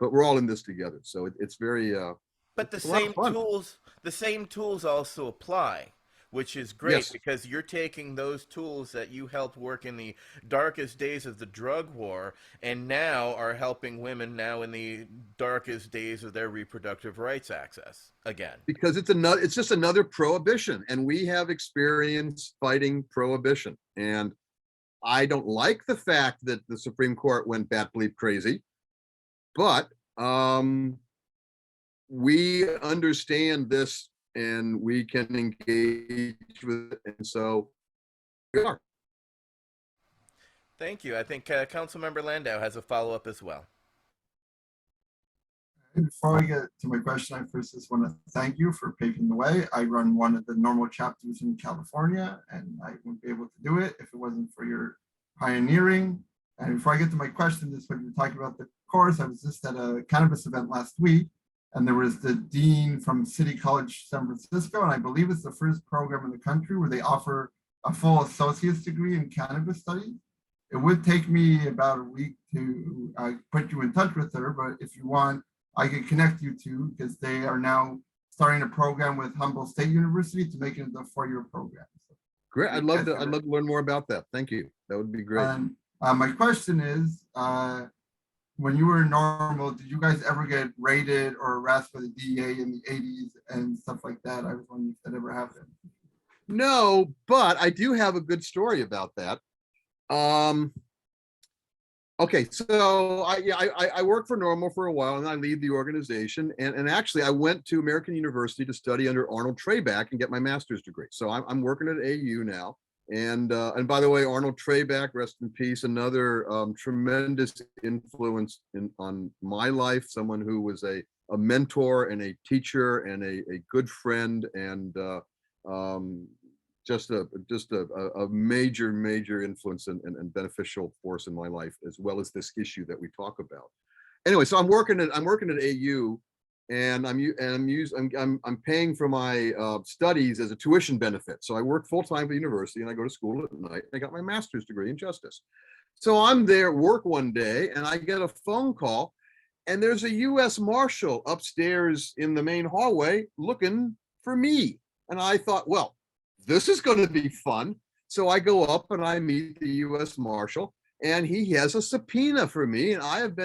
But we're all in this together. So it's very but the it's a lot of same tools also apply, which is great. Yes. Because you're taking those tools that you helped work in the darkest days of the drug war and now are helping women now in the darkest days of their reproductive rights access again. Because it's just another prohibition, and we have experience fighting prohibition. And I don't like the fact that the Supreme Court went bat bleep crazy, but we understand this and we can engage with it, and so we are. Thank you. I think Councilmember Landau has a follow-up as well. Before I get to my question, I first just want to thank you for paving the way. I run one of the normal chapters in California, and I wouldn't be able to do it if it wasn't for your pioneering. And before I get to my question, just when you're talking about the course, I was just at a cannabis event last week, and there was the dean from City College San Francisco, and I believe it's the first program in the country where they offer a full associate's degree in cannabis studies. It would take me about a week to put you in touch with her, but if you want, I can connect you to, because they are now starting a program with Humboldt State University to make it into a 4-year program. So, Great. I'd love to learn more about that. Thank you. That would be great. and my question is, when you were normal, did you guys ever get raided or harassed by the DEA in the 80s and stuff like that? I was wondering if that ever happened. No, but I do have a good story about that. Okay, so I worked for Normal for a while, and I lead the organization. And actually, I went to American University to study under Arnold Trebek and get my master's degree. So I'm working at AU now. And by the way, Arnold Trebek, rest in peace, another tremendous influence on my life. Someone who was a mentor and a teacher and a good friend, and just a major influence and beneficial force in my life, as well as this issue that we talk about. Anyway, so I'm working at AU, and I'm paying for my studies as a tuition benefit. So I work full time for the university, and I go to school at night. I got my master's degree in justice. So I'm there at work one day, and I get a phone call, and there's a U.S. Marshal upstairs in the main hallway looking for me. And I thought, well, this is going to be fun. So I go up and I meet the U.S. Marshal, and he has a subpoena for me, and I've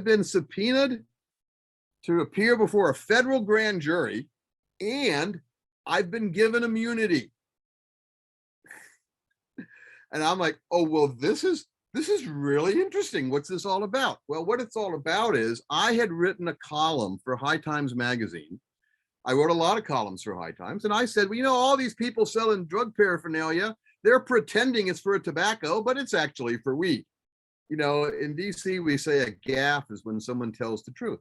been subpoenaed to appear before a federal grand jury, and I've been given immunity. And I'm like, oh, well, this is really interesting. What's this all about? Well, what it's all about is I had written a column for High Times magazine. I wrote a lot of columns for High Times, and I said, well, you know, all these people selling drug paraphernalia, they're pretending it's for tobacco, but it's actually for weed. You know, in DC, we say a gaffe is when someone tells the truth.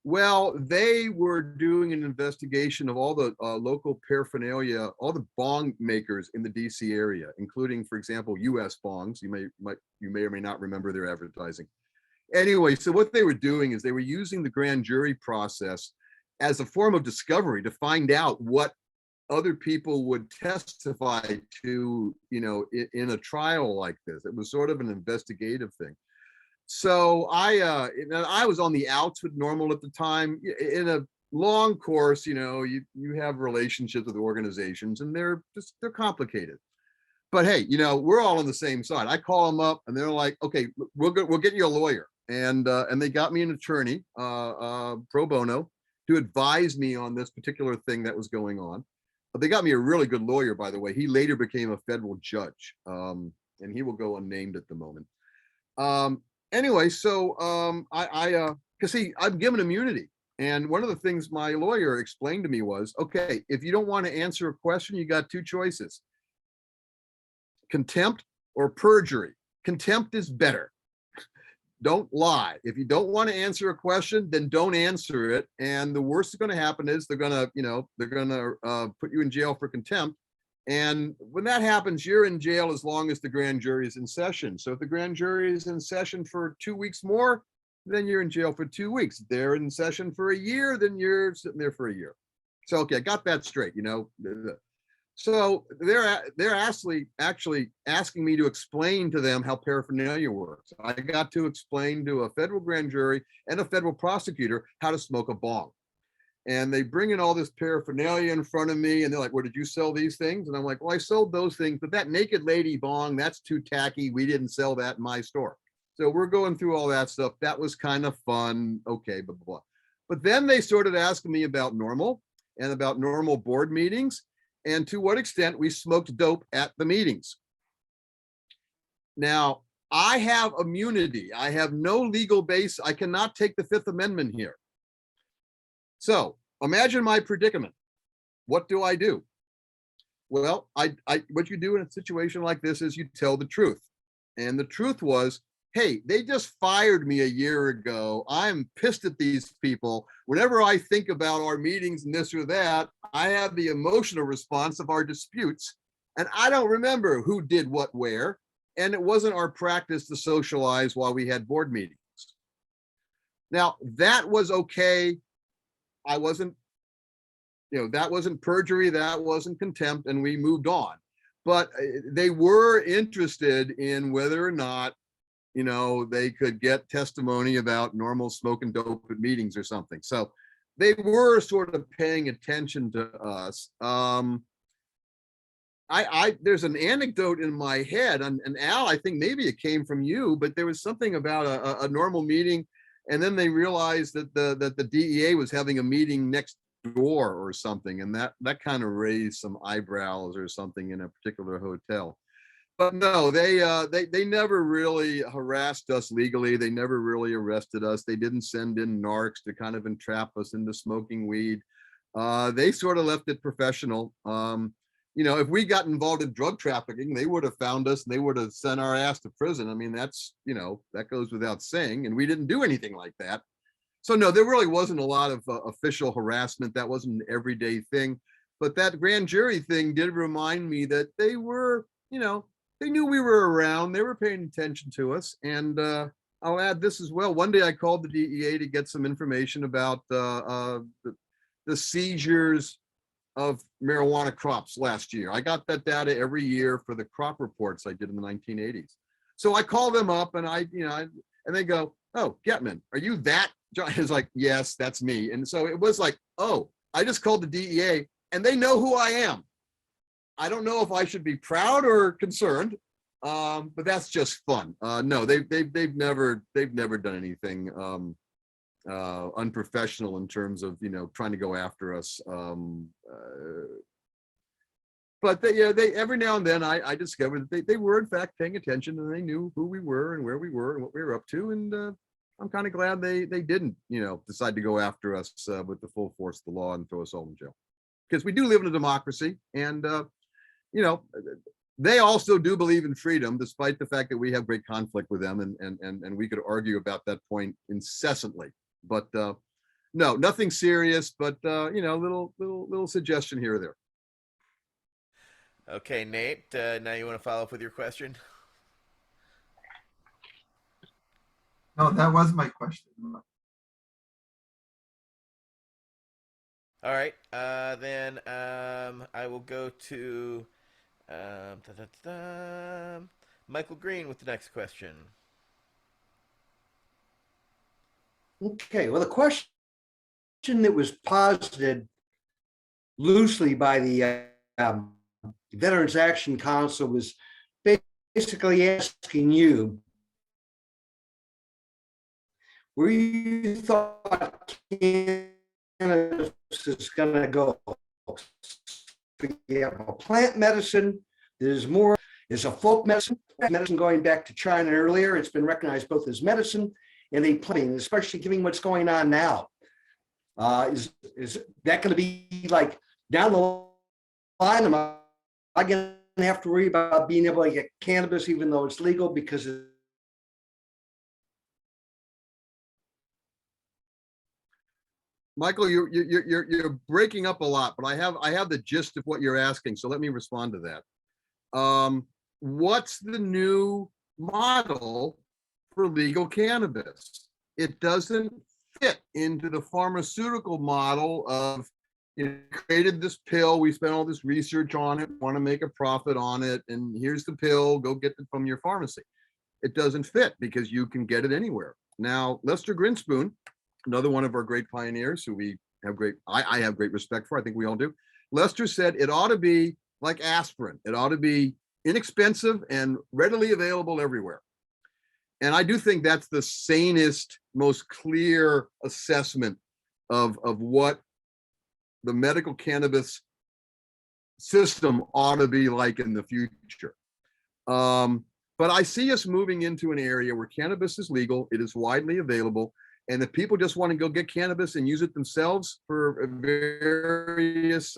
Well, they were doing an investigation of all the local paraphernalia, all the bong makers in the DC area, including, for example, US bongs. You may or may not remember their advertising. Anyway, so what they were doing is they were using the grand jury process as a form of discovery to find out what other people would testify to, you know, in a trial like this. It was sort of an investigative thing. So I was on the outs with Normal at the time. In a long course, you know, you have relationships with organizations, and they're complicated. But hey, you know, we're all on the same side. I call them up, and they're like, okay, we'll get you a lawyer. and they got me an attorney, pro bono, to advise me on this particular thing that was going on. But they got me a really good lawyer, by the way. He later became a federal judge, and he will go unnamed at the moment. Anyway, so because see, I'm given immunity. And one of the things my lawyer explained to me was, okay, if you don't want to answer a question, you got two choices: contempt or perjury. Contempt is better. Don't lie. If you don't want to answer a question, then don't answer it. And the worst that's going to happen is they're going to put you in jail for contempt. And when that happens, you're in jail as long as the grand jury is in session. So if the grand jury is in session for 2 weeks more, then you're in jail for 2 weeks. If they're in session for a year, then you're sitting there for a year. So, okay, I got that straight, So they're actually asking me to explain to them how paraphernalia works. I got to explain to a federal grand jury and a federal prosecutor how to smoke a bong. And they bring in all this paraphernalia in front of me, and they're like, well, did you sell these things? And I'm like, well, I sold those things, but that naked lady bong, that's too tacky. We didn't sell that in my store. So we're going through all that stuff. That was kind of fun. Okay, blah, blah, blah. But then they started asking me about normal and about normal board meetings, and to what extent we smoked dope at the meetings. Now, I have immunity. I have no legal base. I cannot take the Fifth Amendment here. So imagine my predicament. What do I do? Well, what you do in a situation like this is you tell the truth. And the truth was, hey, they just fired me a year ago. I'm pissed at these people. Whenever I think about our meetings and this or that, I have the emotional response of our disputes. And I don't remember who did what where. And it wasn't our practice to socialize while we had board meetings. Now, that was okay. I wasn't, that wasn't perjury, that wasn't contempt, and we moved on. But they were interested in whether or not, they could get testimony about normal smoking dope at meetings or something. So they were sort of paying attention to us. There's an anecdote in my head, and Al, I think maybe it came from you, but there was something about a normal meeting. And then they realized that the DEA was having a meeting next door or something, and that kind of raised some eyebrows or something in a particular hotel. But no, they never really harassed us legally. They never really arrested us. They didn't send in narcs to kind of entrap us into smoking weed. They sort of left it professional. If we got involved in drug trafficking, they would have found us and they would have sent our ass to prison. I mean, that's, that goes without saying, and we didn't do anything like that. So no, there really wasn't a lot of official harassment. That wasn't an everyday thing. But that grand jury thing did remind me that they were, they knew we were around. They were paying attention to us. And I'll add this as well. One day I called the DEA to get some information about the seizures of marijuana crops last year. I got that data every year for the crop reports I did in the 1980s. So I call them up and and they go, oh, Gettman, are you that? John is like, yes, that's me. And so it was like, oh, I just called the DEA and they know who I am. I don't know if I should be proud or concerned, but that's just fun. No, they've never done anything unprofessional in terms of trying to go after us. But they every now and then I discovered that they were in fact paying attention, and they knew who we were and where we were and what we were up to. And I'm kind of glad they didn't decide to go after us with the full force of the law and throw us all in jail, because we do live in a democracy. And they also do believe in freedom, despite the fact that we have great conflict with them, and we could argue about that point incessantly. But no, nothing serious, but little suggestion here or there. Okay, Nate, now you want to follow up with your question? No, that was my question. All right, then I will go to Michael Green with the next question. Okay, well, the question that was posited loosely by the Veterans Action Council was basically asking you where you thought cannabis is going to go. We have a plant medicine. There's more. There's a folk medicine. Medicine going back to China earlier. It's been recognized both as medicine and a plant, especially given what's going on now. Is that going to be like down the line? Am I going to have to worry about being able to get cannabis even though it's legal because of Michael, you're breaking up a lot, but I have the gist of what you're asking, so let me respond to that. What's the new model for legal cannabis? It doesn't fit into the pharmaceutical model of, you know, created this pill, we spent all this research on it, want to make a profit on it, and here's the pill, go get it from your pharmacy. It doesn't fit because you can get it anywhere. Now, Lester Grinspoon, another one of our great pioneers who we have I have great respect for, I think we all do. Lester said it ought to be like aspirin. It ought to be inexpensive and readily available everywhere. And I do think that's the sanest, most clear assessment of what the medical cannabis system ought to be like in the future. But I see us moving into an area where cannabis is legal, it is widely available, and if people just want to go get cannabis and use it themselves for various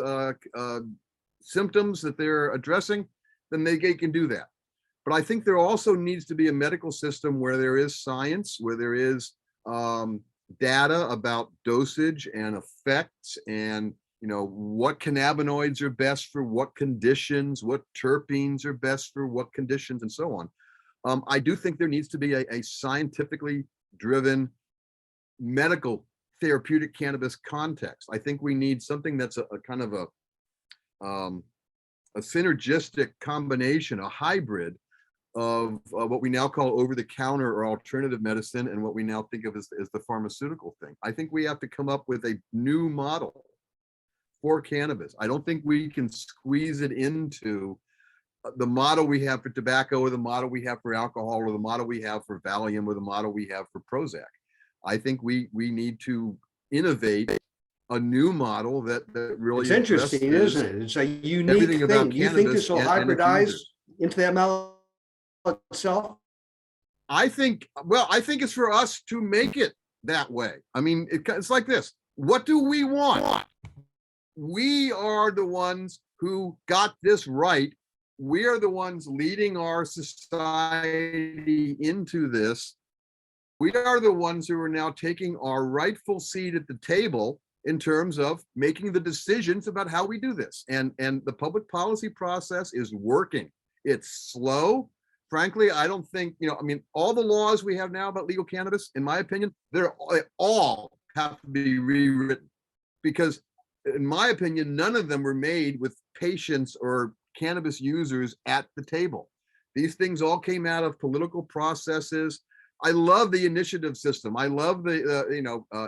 symptoms that they're addressing, then they can do that. But I think there also needs to be a medical system where there is science, where there is data about dosage and effects, and what cannabinoids are best for what conditions, what terpenes are best for what conditions, and so on. I do think there needs to be a scientifically driven medical therapeutic cannabis context. I think we need something that's a kind of a synergistic combination, a hybrid of what we now call over-the-counter or alternative medicine and what we now think of as the pharmaceutical thing. I think we have to come up with a new model for cannabis. I don't think we can squeeze it into the model we have for tobacco, or the model we have for alcohol, or the model we have for Valium, or the model we have for Prozac. I think we need to innovate a new model that really. It's interesting, isn't it? It's a unique thing. Do you think this will hybridize into that model itself? I think it's for us to make it that way. I mean, it's like this. What do we want? We are the ones who got this right. We are the ones leading our society into this. We are the ones who are now taking our rightful seat at the table in terms of making the decisions about how we do this. And the public policy process is working. It's slow. Frankly, I don't think, all the laws we have now about legal cannabis, in my opinion, they all have to be rewritten, because in my opinion, none of them were made with patients or cannabis users at the table. These things all came out of political processes. I love the initiative system. I love the,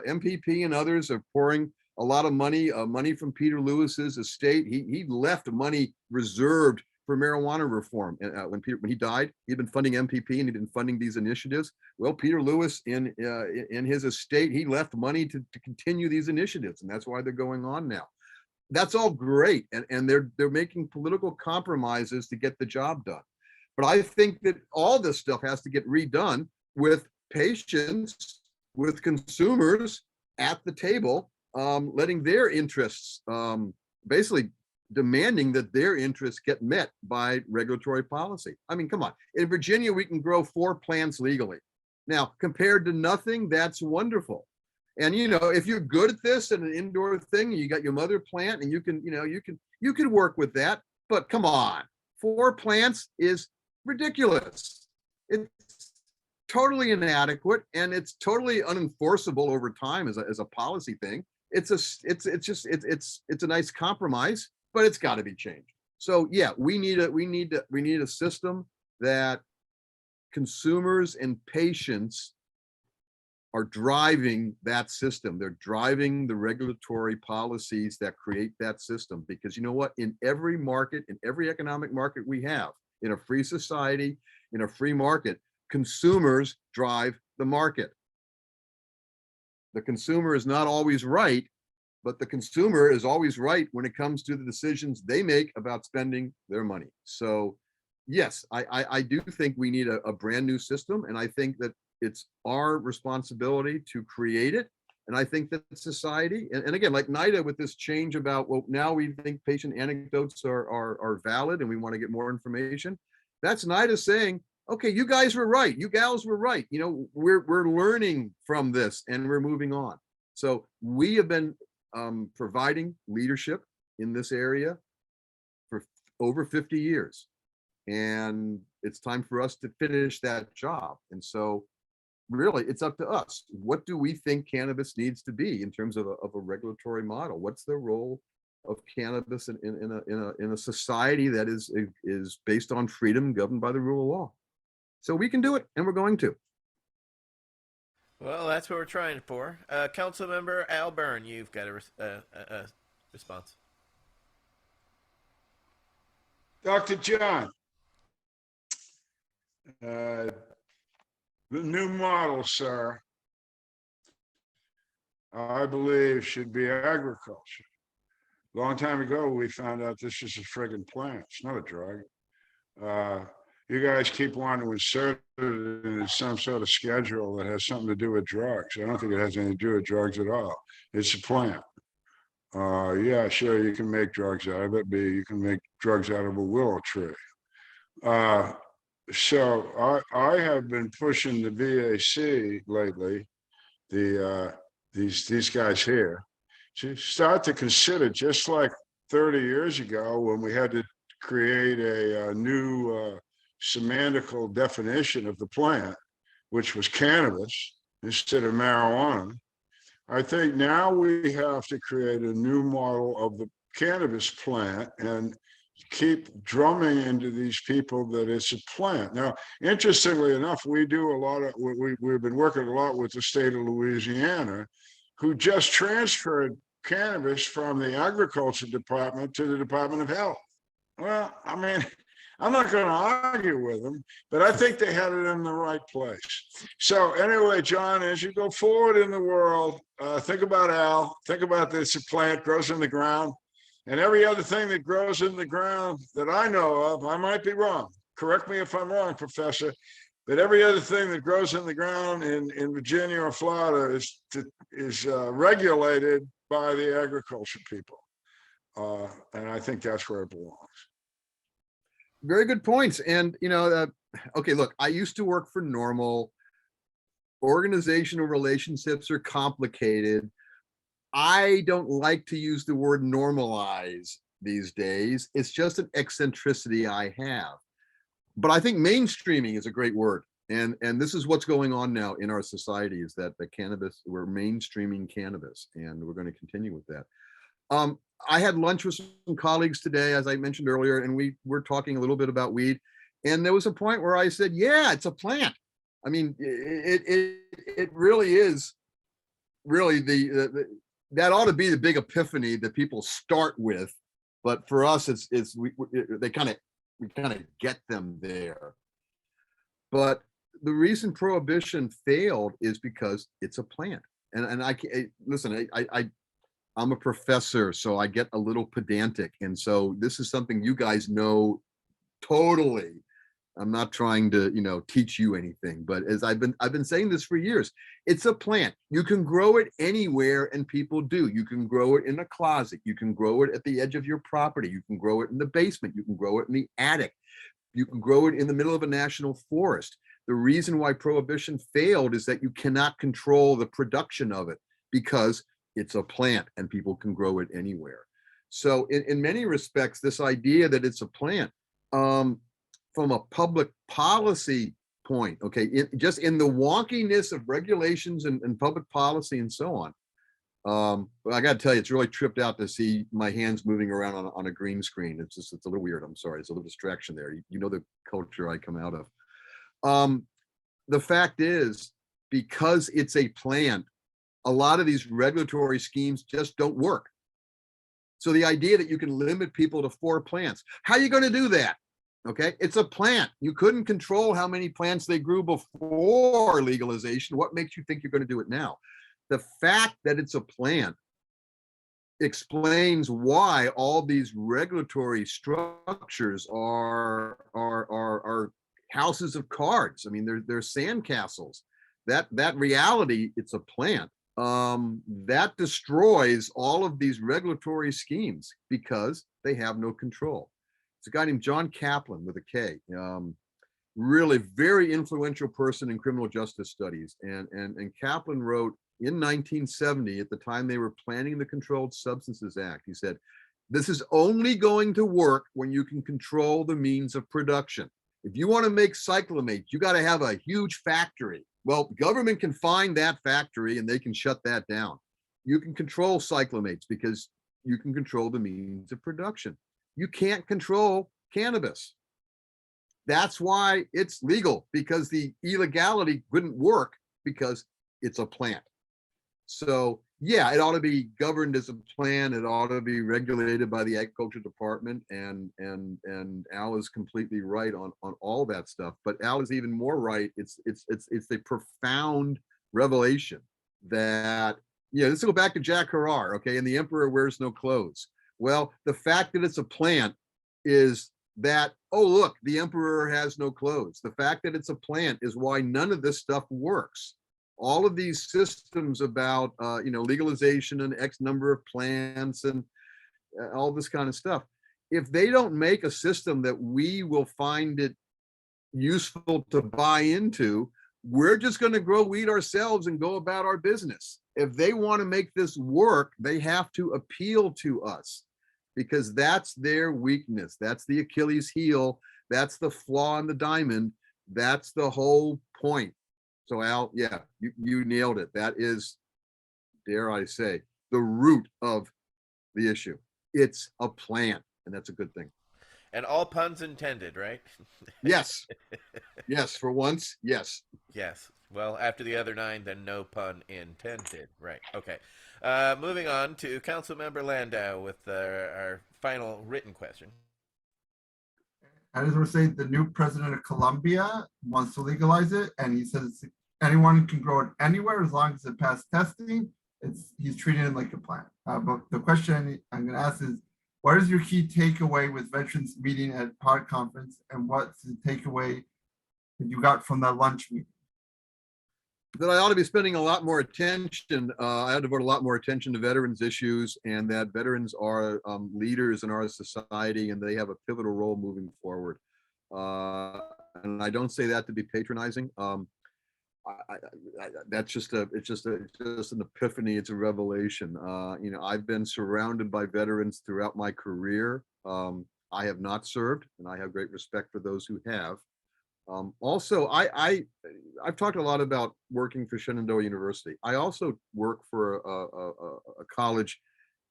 MPP and others are pouring a lot of money from Peter Lewis's estate. He left money reserved for marijuana reform. When he died, he'd been funding MPP and he'd been funding these initiatives. Well, Peter Lewis in his estate, he left money to continue these initiatives, and that's why they're going on now. That's all great, and they're making political compromises to get the job done. But I think that all this stuff has to get redone with patients, with consumers at the table, letting their interests, basically demanding that their interests get met by regulatory policy. I mean, come on. In Virginia, we can grow 4 plants legally. Now, compared to nothing, that's wonderful. And if you're good at this and an indoor thing, you got your mother plant, and you can work with that. But come on, 4 plants is ridiculous. It's totally inadequate, and it's totally unenforceable over time as a policy thing. It's a nice compromise, but it's got to be changed. So yeah, we need a system that consumers and patients are driving that system. They're driving the regulatory policies that create that system. Because you know what? In every market, in every economic market we have, in a free society, in a free market, consumers drive the market. the consumer is not always right, but the consumer is always right when it comes to the decisions they make about spending their money. So yes, I do think we need a brand new system, and I think that it's our responsibility to create it. And I think that society, and again, like NIDA with this change about, well, now we think patient anecdotes are valid and we want to get more information. That's NIDA saying, okay, you guys were right, you gals were right. You know, we're learning from this and we're moving on. So we have been providing leadership in this area for over 50 years. And it's time for us to finish that job. And so really, it's up to us. What do we think cannabis needs to be in terms of a regulatory model? What's the role of cannabis in a society that is based on freedom, governed by the rule of law? So we can do it, and we're going to. Well, that's what we're trying for. Councilmember Al Byrne, you've got a response. Dr. John, the new model, sir, I believe should be agriculture. A long time ago, we found out this is a friggin' plant. It's not a drug. You guys keep wanting to insert it in some sort of schedule that has something to do with drugs. I don't think it has anything to do with drugs at all. It's a plant. Yeah, sure, you can make drugs out of it, but you can make drugs out of a willow tree. So I have been pushing the V.A.C. lately, these guys here, to start to consider, just like 30 years ago when we had to create a new semantical definition of the plant, which was cannabis instead of marijuana. I think now we have to create a new model of the cannabis plant and keep drumming into these people that it's a plant. Now, interestingly enough, we do a lot of, we've been working a lot with the state of Louisiana, who just transferred cannabis from the agriculture department to the Department of Health. Well, I mean, I'm not going to argue with them, but I think they had it in the right place. So anyway, John, as you go forward in the world, think about Al, think about this, a plant grows in the ground, and every other thing that grows in the ground that I know of, I might be wrong. Correct me if I'm wrong, Professor, but every other thing that grows in the ground in Virginia or Florida is regulated by the agriculture people. And I think that's where it belongs. Very good points. And, you know, okay, look, I used to work for Normal. Organizational relationships are complicated. I don't like to use the word normalize these days. It's just an eccentricity I have. But I think mainstreaming is a great word. And this is what's going on now in our society, is that the cannabis, we're mainstreaming cannabis, and we're going to continue with that. I had lunch with some colleagues today, as I mentioned earlier, and we were talking a little bit about weed. And there was a point where I said, yeah, it's a plant. I mean, it really is really that ought to be the big epiphany that people start with. But for us, we kind of get them there. But the reason prohibition failed is because it's a plant. And listen, I'm a professor, so I get a little pedantic. And so this is something you guys know totally. I'm not trying to, teach you anything, but as I've been saying this for years, it's a plant. You can grow it anywhere, and people do. You can grow it in a closet. You can grow it at the edge of your property. You can grow it in the basement. You can grow it in the attic. You can grow it in the middle of a national forest. The reason why prohibition failed is that you cannot control the production of it, because it's a plant and people can grow it anywhere. So in many respects, this idea that it's a plant, from a public policy point, okay, just in the wonkiness of regulations and public policy and so on, I got to tell you, it's really tripped out to see my hands moving around on a green screen. It's a little weird. I'm sorry. It's a little distraction there. You know the culture I come out of. The fact is, because it's a plant, a lot of these regulatory schemes just don't work. So the idea that you can limit people to 4 plants, how are you going to do that? Okay, it's a plant. You couldn't control how many plants they grew before legalization. What makes you think you're going to do it now? The fact that it's a plant explains why all these regulatory structures are houses of cards. I mean, they're sandcastles. That reality, it's a plant. That destroys all of these regulatory schemes because they have no control. It's a guy named Jon Kaplan with a K. Really very influential person in criminal justice studies. And Kaplan wrote in 1970, at the time they were planning the Controlled Substances Act, he said, this is only going to work when you can control the means of production. If you want to make cyclamate, you got to have a huge factory. Well, the government can find that factory and they can shut that down. You can control cyclamates because you can control the means of production. You can't control cannabis. That's why it's legal, because the illegality wouldn't work because it's a plant. So yeah, it ought to be governed as a plant. It ought to be regulated by the agriculture department, and Al is completely right on all that stuff. But Al is even more right. It's a profound revelation that, yeah, let's go back to Jack Harrar, okay, and the emperor wears no clothes. Well, the fact that it's a plant is that, oh, look, the emperor has no clothes. The fact that it's a plant is why none of this stuff works. All of these systems about, legalization and X number of plants and all this kind of stuff, if they don't make a system that we will find it useful to buy into, we're just going to grow weed ourselves and go about our business. If they want to make this work, they have to appeal to us, because that's their weakness. That's the Achilles heel. That's the flaw in the diamond. That's the whole point. So Al, yeah, you nailed it. That is, dare I say, the root of the issue. It's a plant, and that's a good thing. And all puns intended, right? Yes. Yes, for once, yes. Yes. Well, after the other 9, then no pun intended. Right. Okay. Moving on to Councilmember Landau with our final written question. I just want to say the new president of Colombia wants to legalize it, and he says anyone can grow it anywhere as long as it passed testing. He's treating it like a plant. But the question I'm going to ask is, what is your key takeaway with veterans meeting at POD conference, and what's the takeaway that you got from that lunch meeting? That I ought to be spending a lot more attention. I ought to devote a lot more attention to veterans issues, and that veterans are leaders in our society, and they have a pivotal role moving forward. And I don't say that to be patronizing. That's just an epiphany. It's a revelation. I've been surrounded by veterans throughout my career. I have not served, and I have great respect for those who have. Also, I've talked a lot about working for Shenandoah University. I also work for a college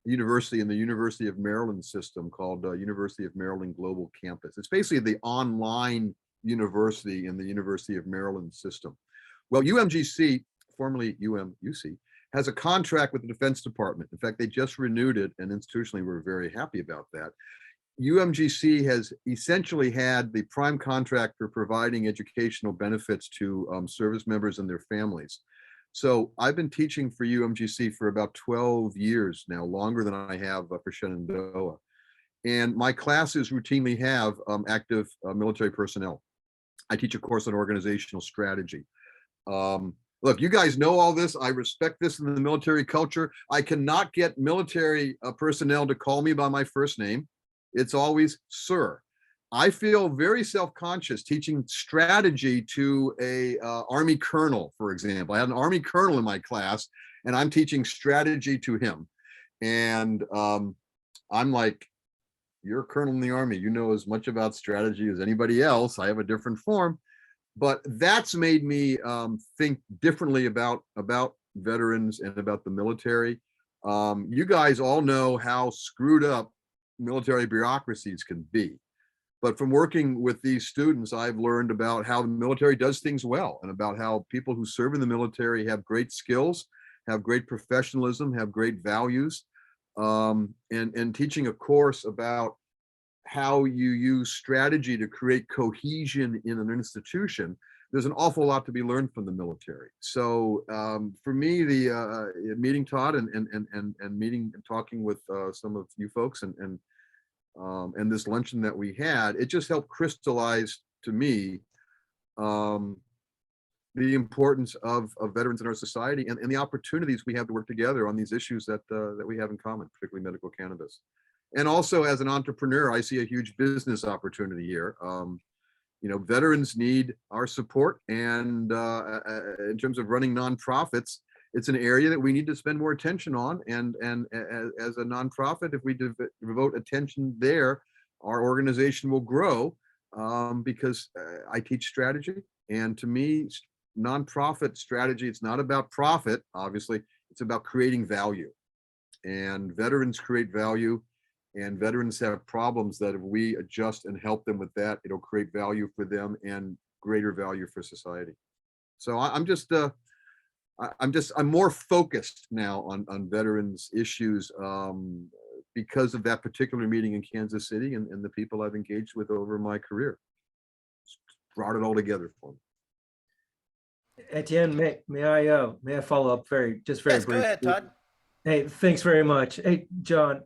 university in the University of Maryland system called University of Maryland Global Campus. It's basically the online university in the University of Maryland system. Well, UMGC, formerly UMUC, has a contract with the Defense Department. In fact, they just renewed it, and institutionally, we're very happy about that. UMGC has essentially had the prime contract for providing educational benefits to service members and their families. So I've been teaching for UMGC for about 12 years now, longer than I have for Shenandoah. And my classes routinely have active military personnel. I teach a course on organizational strategy. Look, you guys know all this. I respect this in the military culture. I cannot get military personnel to call me by my first name. It's always sir. I feel very self-conscious teaching strategy to a Army colonel, for example. I had an Army colonel in my class, and I'm teaching strategy to him. And I'm like, you're a colonel in the Army. You know as much about strategy as anybody else. I have a different form. But that's made me think differently about veterans and about the military. You guys all know how screwed up military bureaucracies can be. But from working with these students, I've learned about how the military does things well, and about how people who serve in the military have great skills, have great professionalism, have great values. And teaching a course about how you use strategy to create cohesion in an institution, there's an awful lot to be learned from the military. So for me, the meeting Todd and meeting and talking with some of you folks and this luncheon that we had, it just helped crystallize to me the importance of veterans in our society and the opportunities we have to work together on these issues that we have in common, particularly medical cannabis. And also as an entrepreneur, I see a huge business opportunity here. You know, veterans need our support, and in terms of running nonprofits, it's an area that we need to spend more attention on. And as a nonprofit, if we devote attention there, our organization will grow because I teach strategy. And to me, nonprofit strategy, it's not about profit, obviously, it's about creating value. And veterans create value, and veterans have problems that if we adjust and help them with that, it'll create value for them and greater value for society. So I'm more focused now on veterans issues because of that particular meeting in Kansas City and the people I've engaged with over my career. It's brought it all together for me. Etienne, may I follow up very Yes, briefly? go ahead, Todd. Hey, thanks very much. Hey, John,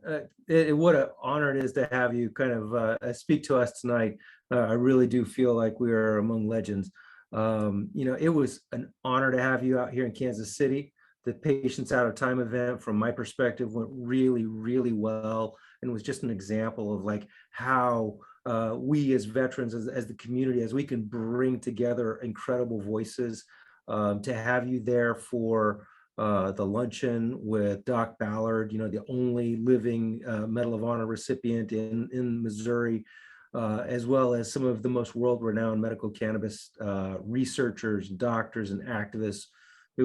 what an honor it is to have you kind of speak to us tonight. I really do feel like we are among legends. You know, it was an honor to have you out here in Kansas City. The Patients Out of Time event, from my perspective, went really, really well, and was just an example of like how we as veterans, as the community, as we can bring together incredible voices. To have you there for the luncheon with Doc Ballard, you know, the only living Medal of Honor recipient in Missouri, as well as some of the most world-renowned medical cannabis researchers, doctors, and activists. It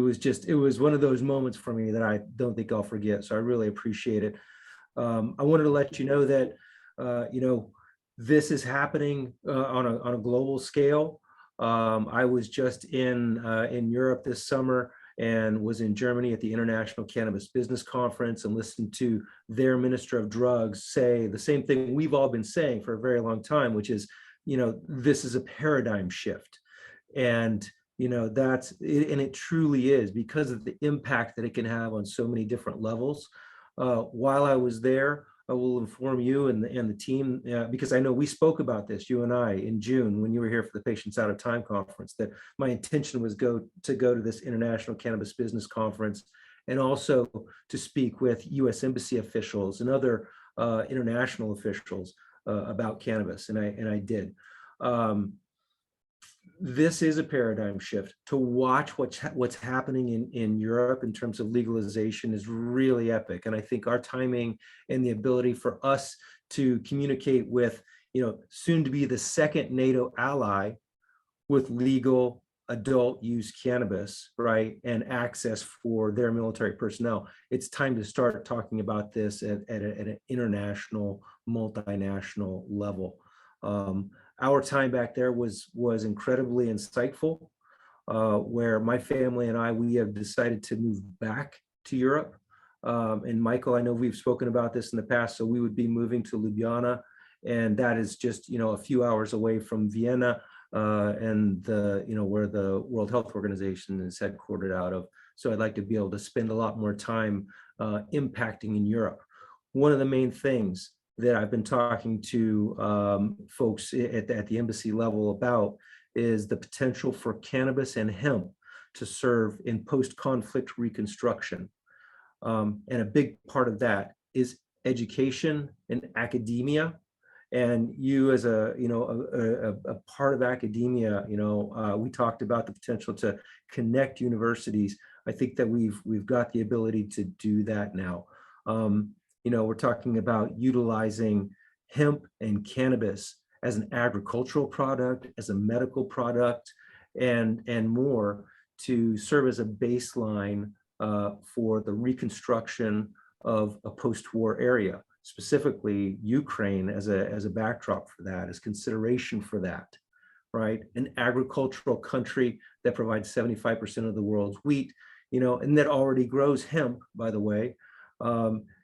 was one of those moments for me that I don't think I'll forget. So I really appreciate it. I wanted to let you know that, you know, this is happening on a global scale. I was just in Europe this summer and was in Germany at the International Cannabis Business Conference and listened to their Minister of Drugs say the same thing we've all been saying for a very long time, which is, you know, this is a paradigm shift. And, you know, that's it, and it truly is, because of the impact that it can have on so many different levels. While I was there, I will inform you and the team, because I know we spoke about this, you and I, in June when you were here for the Patients Out of Time conference, that my intention was to go to this International Cannabis Business Conference and also to speak with U.S. Embassy officials and other international officials about cannabis, and I did. This is a paradigm shift. To watch what's happening in Europe in terms of legalization is really epic. And I think our timing and the ability for us to communicate with, you know, soon to be the second NATO ally with legal adult use cannabis, right, and access for their military personnel, it's time to start talking about this at an international, multinational level. Our time back there was incredibly insightful, where my family and we have decided to move back to Europe. And Michael, I know we've spoken about this in the past, so we would be moving to Ljubljana, and that is just, you know, a few hours away from Vienna, and you know, where the World Health Organization is headquartered out of. So I'd like to be able to spend a lot more time impacting in Europe. One of the main things that I've been talking to folks at the embassy level about is the potential for cannabis and hemp to serve in post-conflict reconstruction. And a big part of that is education and academia. And you, as a part of academia, you know, we talked about the potential to connect universities. I think that we've got the ability to do that now. You know, we're talking about utilizing hemp and cannabis as an agricultural product, as a medical product, and more, to serve as a baseline for the reconstruction of a post-war area, specifically Ukraine as a backdrop for that, as consideration for that, right? An agricultural country that provides 75% of the world's wheat, you know, and that already grows hemp, by the way,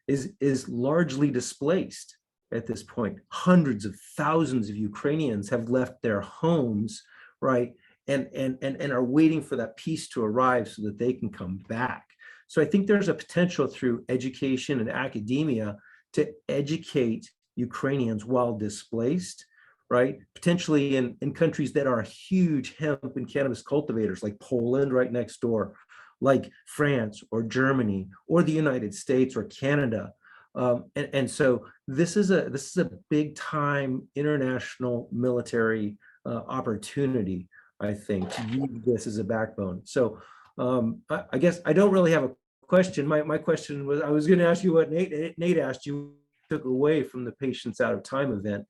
is largely displaced at this point. Hundreds of thousands of Ukrainians have left their homes, right, and are waiting for that peace to arrive so that they can come back. So I think there's a potential through education and academia to educate Ukrainians while displaced, right? Potentially in countries that are huge hemp and cannabis cultivators, like Poland right next door, like France or Germany or the United States or Canada. And so this is a big time international military opportunity, I think, to use this as a backbone. So I guess I don't really have a question. My question was, I was going to ask you what Nate asked you, took away from the Patients Out of Time event.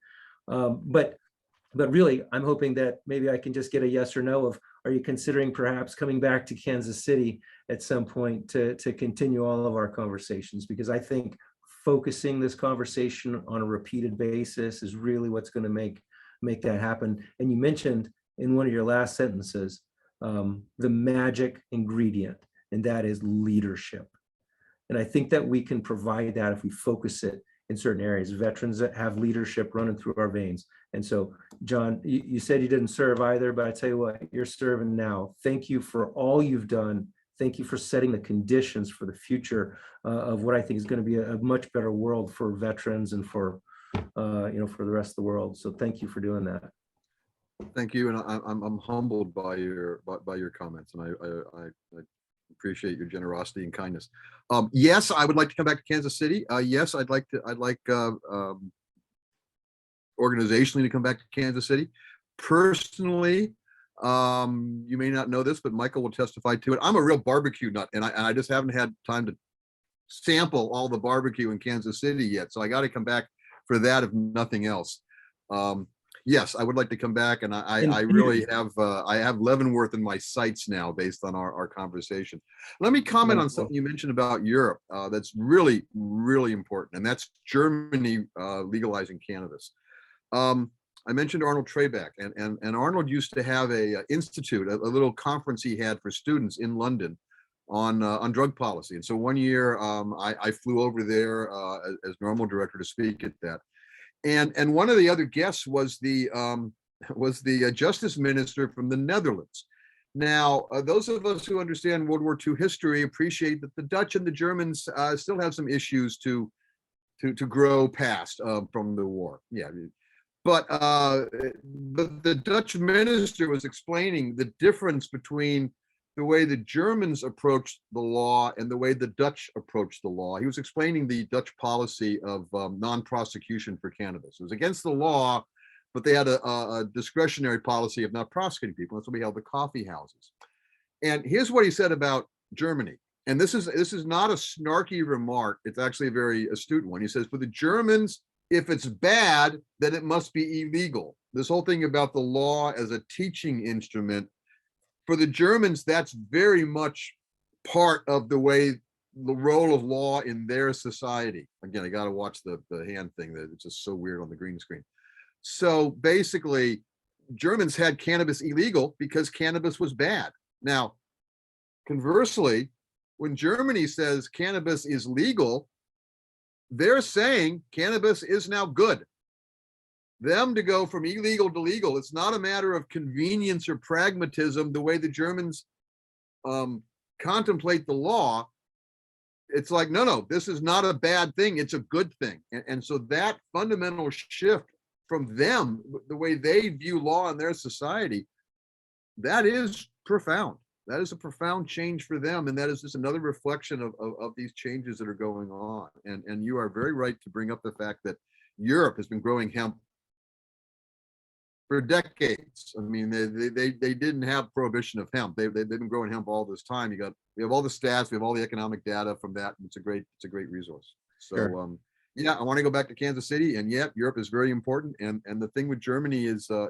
But really, I'm hoping that maybe I can just get a yes or no of, are you considering perhaps coming back to Kansas City at some point to continue all of our conversations? Because I think focusing this conversation on a repeated basis is really what's going to make that happen. And you mentioned in one of your last sentences, the magic ingredient, and that is leadership. And I think that we can provide that if we focus it in certain areas. Veterans that have leadership running through our veins. And so, John, you said you didn't serve either, but I tell you what, you're serving now. Thank you for all you've done. Thank you for setting the conditions for the future of what I think is going to be a much better world for veterans and for for the rest of the world. So thank you for doing that. Thank you, and I'm humbled by your comments, and I appreciate your generosity and kindness. Yes, I would like to come back to Kansas City. Yes, I'd like organizationally to come back to Kansas City. Personally, you may not know this, but Michael will testify to it. I'm a real barbecue nut, and I just haven't had time to sample all the barbecue in Kansas City yet. So I got to come back for that, if nothing else. Yes, I would like to come back, and I really have I have Leavenworth in my sights now based on our conversation. Let me comment on something you mentioned about Europe that's really, really important, and that's Germany legalizing cannabis. I mentioned Arnold Trebek, and Arnold used to have a institute, a little conference he had for students in London on drug policy. And so one year I flew over there as normal director to speak at that. And one of the other guests was the justice minister from the Netherlands. Now, those of us who understand World War II history appreciate that the Dutch and the Germans still have some issues to grow past from the war. Yeah. But the Dutch minister was explaining the difference between the way the Germans approached the law and the way the Dutch approached the law. He was explaining the Dutch policy of non-prosecution for cannabis. It was against the law, but they had a discretionary policy of not prosecuting people. That's why we held the coffee houses. And here's what he said about Germany. And this is not a snarky remark. It's actually a very astute one. He says, for the Germans, if it's bad, then it must be illegal. This whole thing about the law as a teaching instrument, for the Germans, that's very much part of the way, the role of law in their society. Again, I got to watch the hand thing, that it's just so weird on the green screen. So basically, Germans had cannabis illegal because cannabis was bad. Now, conversely, when Germany says cannabis is legal, they're saying cannabis is now good. Them to go from illegal to legal, it's not a matter of convenience or pragmatism the way the Germans contemplate the law. It's like, no, this is not a bad thing, it's a good thing. And so that fundamental shift from them, the way they view law in their society, that is profound. That is a profound change for them. And that is just another reflection of these changes that are going on. And you are very right to bring up the fact that Europe has been growing hemp for decades. I mean, they didn't have prohibition of hemp. They've been growing hemp all this time. We have all the stats, we have all the economic data from that. And it's a great resource. So sure. Yeah, I want to go back to Kansas City, and yeah, Europe is very important. And the thing with Germany is a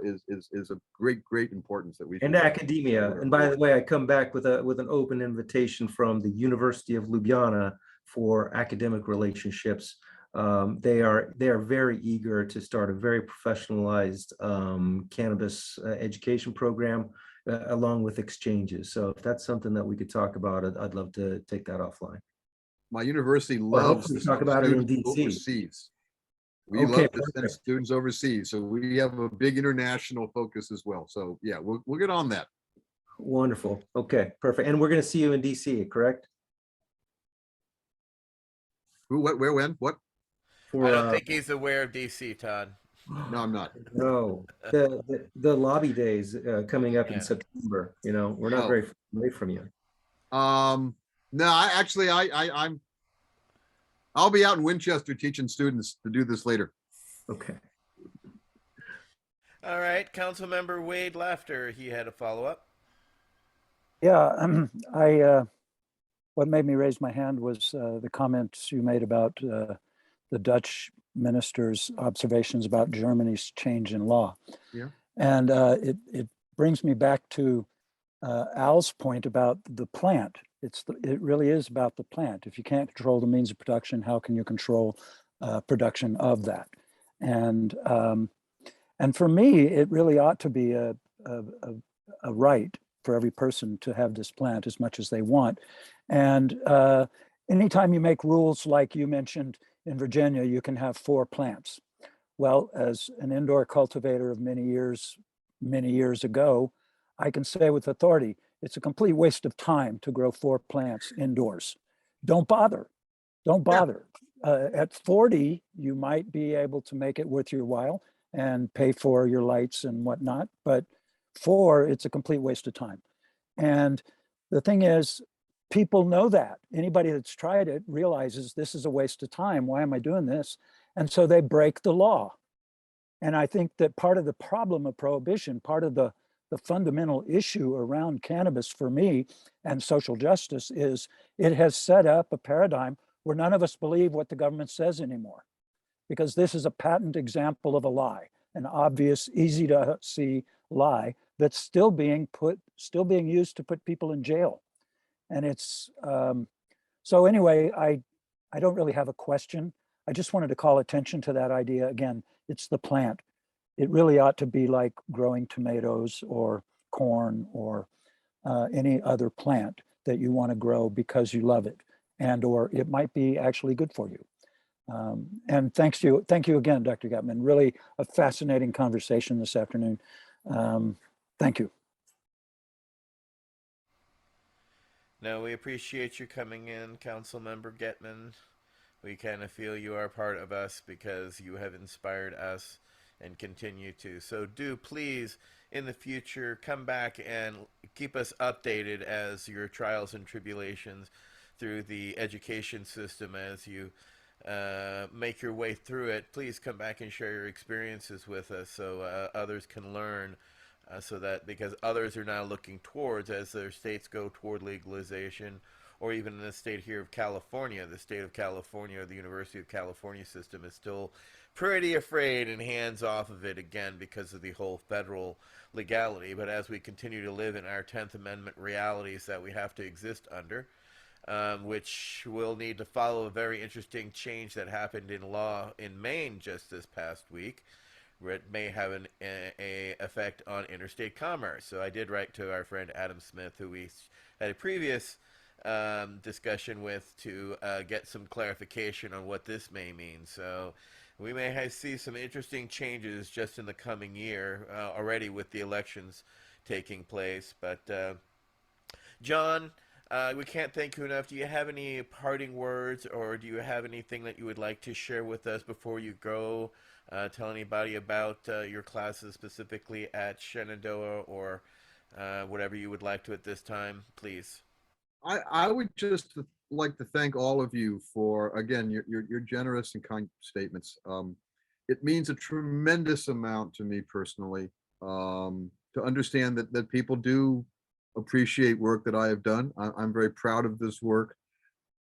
great importance that we. And academia. And by the way, I come back with an open invitation from the University of Ljubljana for academic relationships. They are very eager to start a very professionalized cannabis education program along with exchanges. So if that's something that we could talk about, I'd love to take that offline. My university loves to talk about it in DC. Overseas. We love to send students overseas, so we have a big international focus as well. So yeah, we'll get on that. Wonderful. Okay, perfect. And we're going to see you in DC, correct? Who, what, where, when, what? For I don't think he's aware of DC, Todd. No, I'm not. no, the lobby days coming up in Yeah. September. You know, we're not Oh. very far away from you. No, I'll be out in Winchester teaching students to do this later. Okay. All right, Councilmember Wade Laughter, he had a follow-up. Yeah, what made me raise my hand was the comments you made about the Dutch minister's observations about Germany's change in law. Yeah. And it brings me back to Al's point about the plant. It really is about the plant. If you can't control the means of production, how can you control production of that? And for me, it really ought to be a right for every person to have this plant as much as they want. And anytime you make rules like you mentioned in Virginia, you can have 4 plants. Well, as an indoor cultivator of many years ago, I can say with authority, it's a complete waste of time to grow 4 plants indoors. Don't bother. Don't bother. At 40, you might be able to make it worth your while and pay for your lights and whatnot. But 4, it's a complete waste of time. And the thing is, people know that. Anybody that's tried it realizes this is a waste of time. Why am I doing this? And so they break the law. And I think that part of the problem of prohibition, part of the fundamental issue around cannabis for me and social justice is it has set up a paradigm where none of us believe what the government says anymore. Because this is a patent example of a lie, an obvious, easy to see lie that's still being used to put people in jail. And it's, so anyway, I don't really have a question. I just wanted to call attention to that idea. Again, it's the plant. It really ought to be like growing tomatoes or corn or any other plant that you want to grow because you love it, and or it might be actually good for you. And thank you again, Dr. Gettman. Really a fascinating conversation this afternoon. Thank you. No, we appreciate you coming in, Councilmember Gettman. We kind of feel you are part of us because you have inspired us and continue to. So do please, in the future, come back and keep us updated as your trials and tribulations through the education system as you make your way through it. Please come back and share your experiences with us so others can learn, so that because others are now looking towards, as their states go toward legalization, or even in the state here of California, the state of California, or the University of California system is still pretty afraid and hands off of it again because of the whole federal legality. But as we continue to live in our 10th Amendment realities that we have to exist under, which will need to follow a very interesting change that happened in law in Maine just this past week, where it may have an effect on interstate commerce. So I did write to our friend Adam Smith, who we had a previous discussion with, to get some clarification on what this may mean. So we may see some interesting changes just in the coming year, already with the elections taking place. But Jon, we can't thank you enough. Do you have any parting words, or do you have anything that you would like to share with us before you go? Tell anybody about your classes specifically at Shenandoah, or whatever you would like to at this time, please. I would just like to thank all of you for, again, your generous and kind statements. It means a tremendous amount to me personally, to understand that people do appreciate work that I have done. I'm very proud of this work.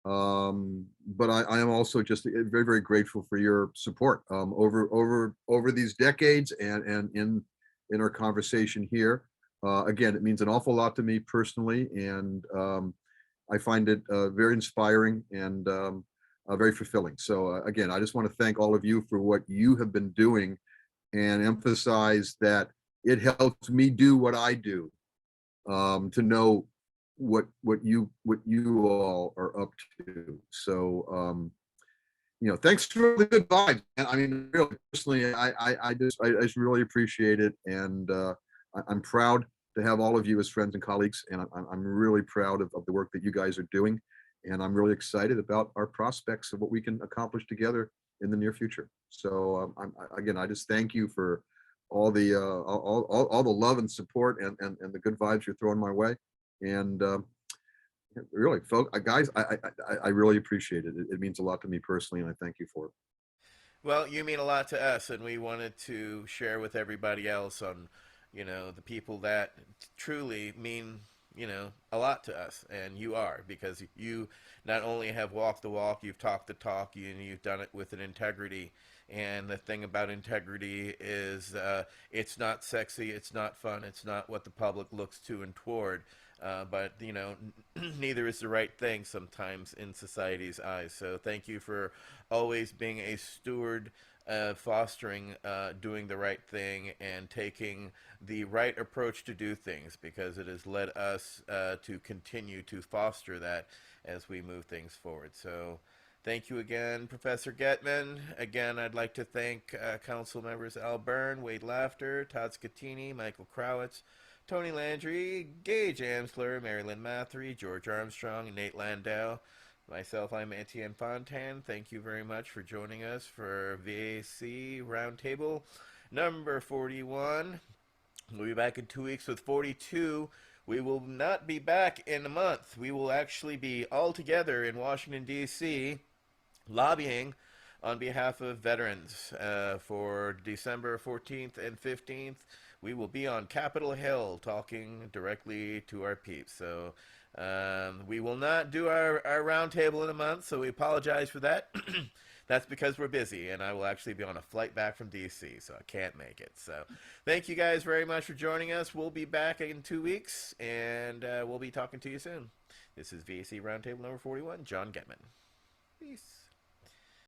But I am also just very, very grateful for your support over these decades and in our conversation here. Again, it means an awful lot to me personally, and I find it very inspiring and very fulfilling. So again, I just want to thank all of you for what you have been doing, and emphasize that it helps me do what I do, to know what you all are up to. So thanks for the good vibes. And I mean, really personally, I just really appreciate it, and I'm proud to have all of you as friends and colleagues. And I'm really proud of the work that you guys are doing. And I'm really excited about our prospects of what we can accomplish together in the near future. So again, I just thank you for all the love and support and the good vibes you're throwing my way. And really, folks, guys, I really appreciate it. It means a lot to me personally, and I thank you for it. Well, you mean a lot to us, and we wanted to share with everybody else on, the people that truly mean, a lot to us, and you are, because you not only have walked the walk, you've talked the talk, and you've done it with an integrity. And the thing about integrity is it's not sexy, it's not fun, it's not what the public looks to and toward. But neither is the right thing sometimes in society's eyes. So thank you for always being a steward, fostering, doing the right thing, and taking the right approach to do things, because it has led us to continue to foster that as we move things forward. So thank you again, Professor Gettman. Again, I'd like to thank Council members Al Byrne, Wade Laughter, Todd Scatini, Michael Crowitz, Tony Landry, Gage Amsler, Marilyn Mathery, George Armstrong, and Nate Landau. Myself, I'm Etienne Fontaine. Thank you very much for joining us for V.A.C. Roundtable number 41. We'll be back in 2 weeks with 42. We will not be back in a month. We will actually be all together in Washington, D.C., lobbying on behalf of veterans for December 14th and 15th. We will be on Capitol Hill talking directly to our peeps. So we will not do our roundtable in a month, so we apologize for that. That's because we're busy, and I will actually be on a flight back from D.C., so I can't make it. So thank you guys very much for joining us. We'll be back in 2 weeks, and we'll be talking to you soon. This is V.A.C. Roundtable number 41, Jon Gettman. Peace.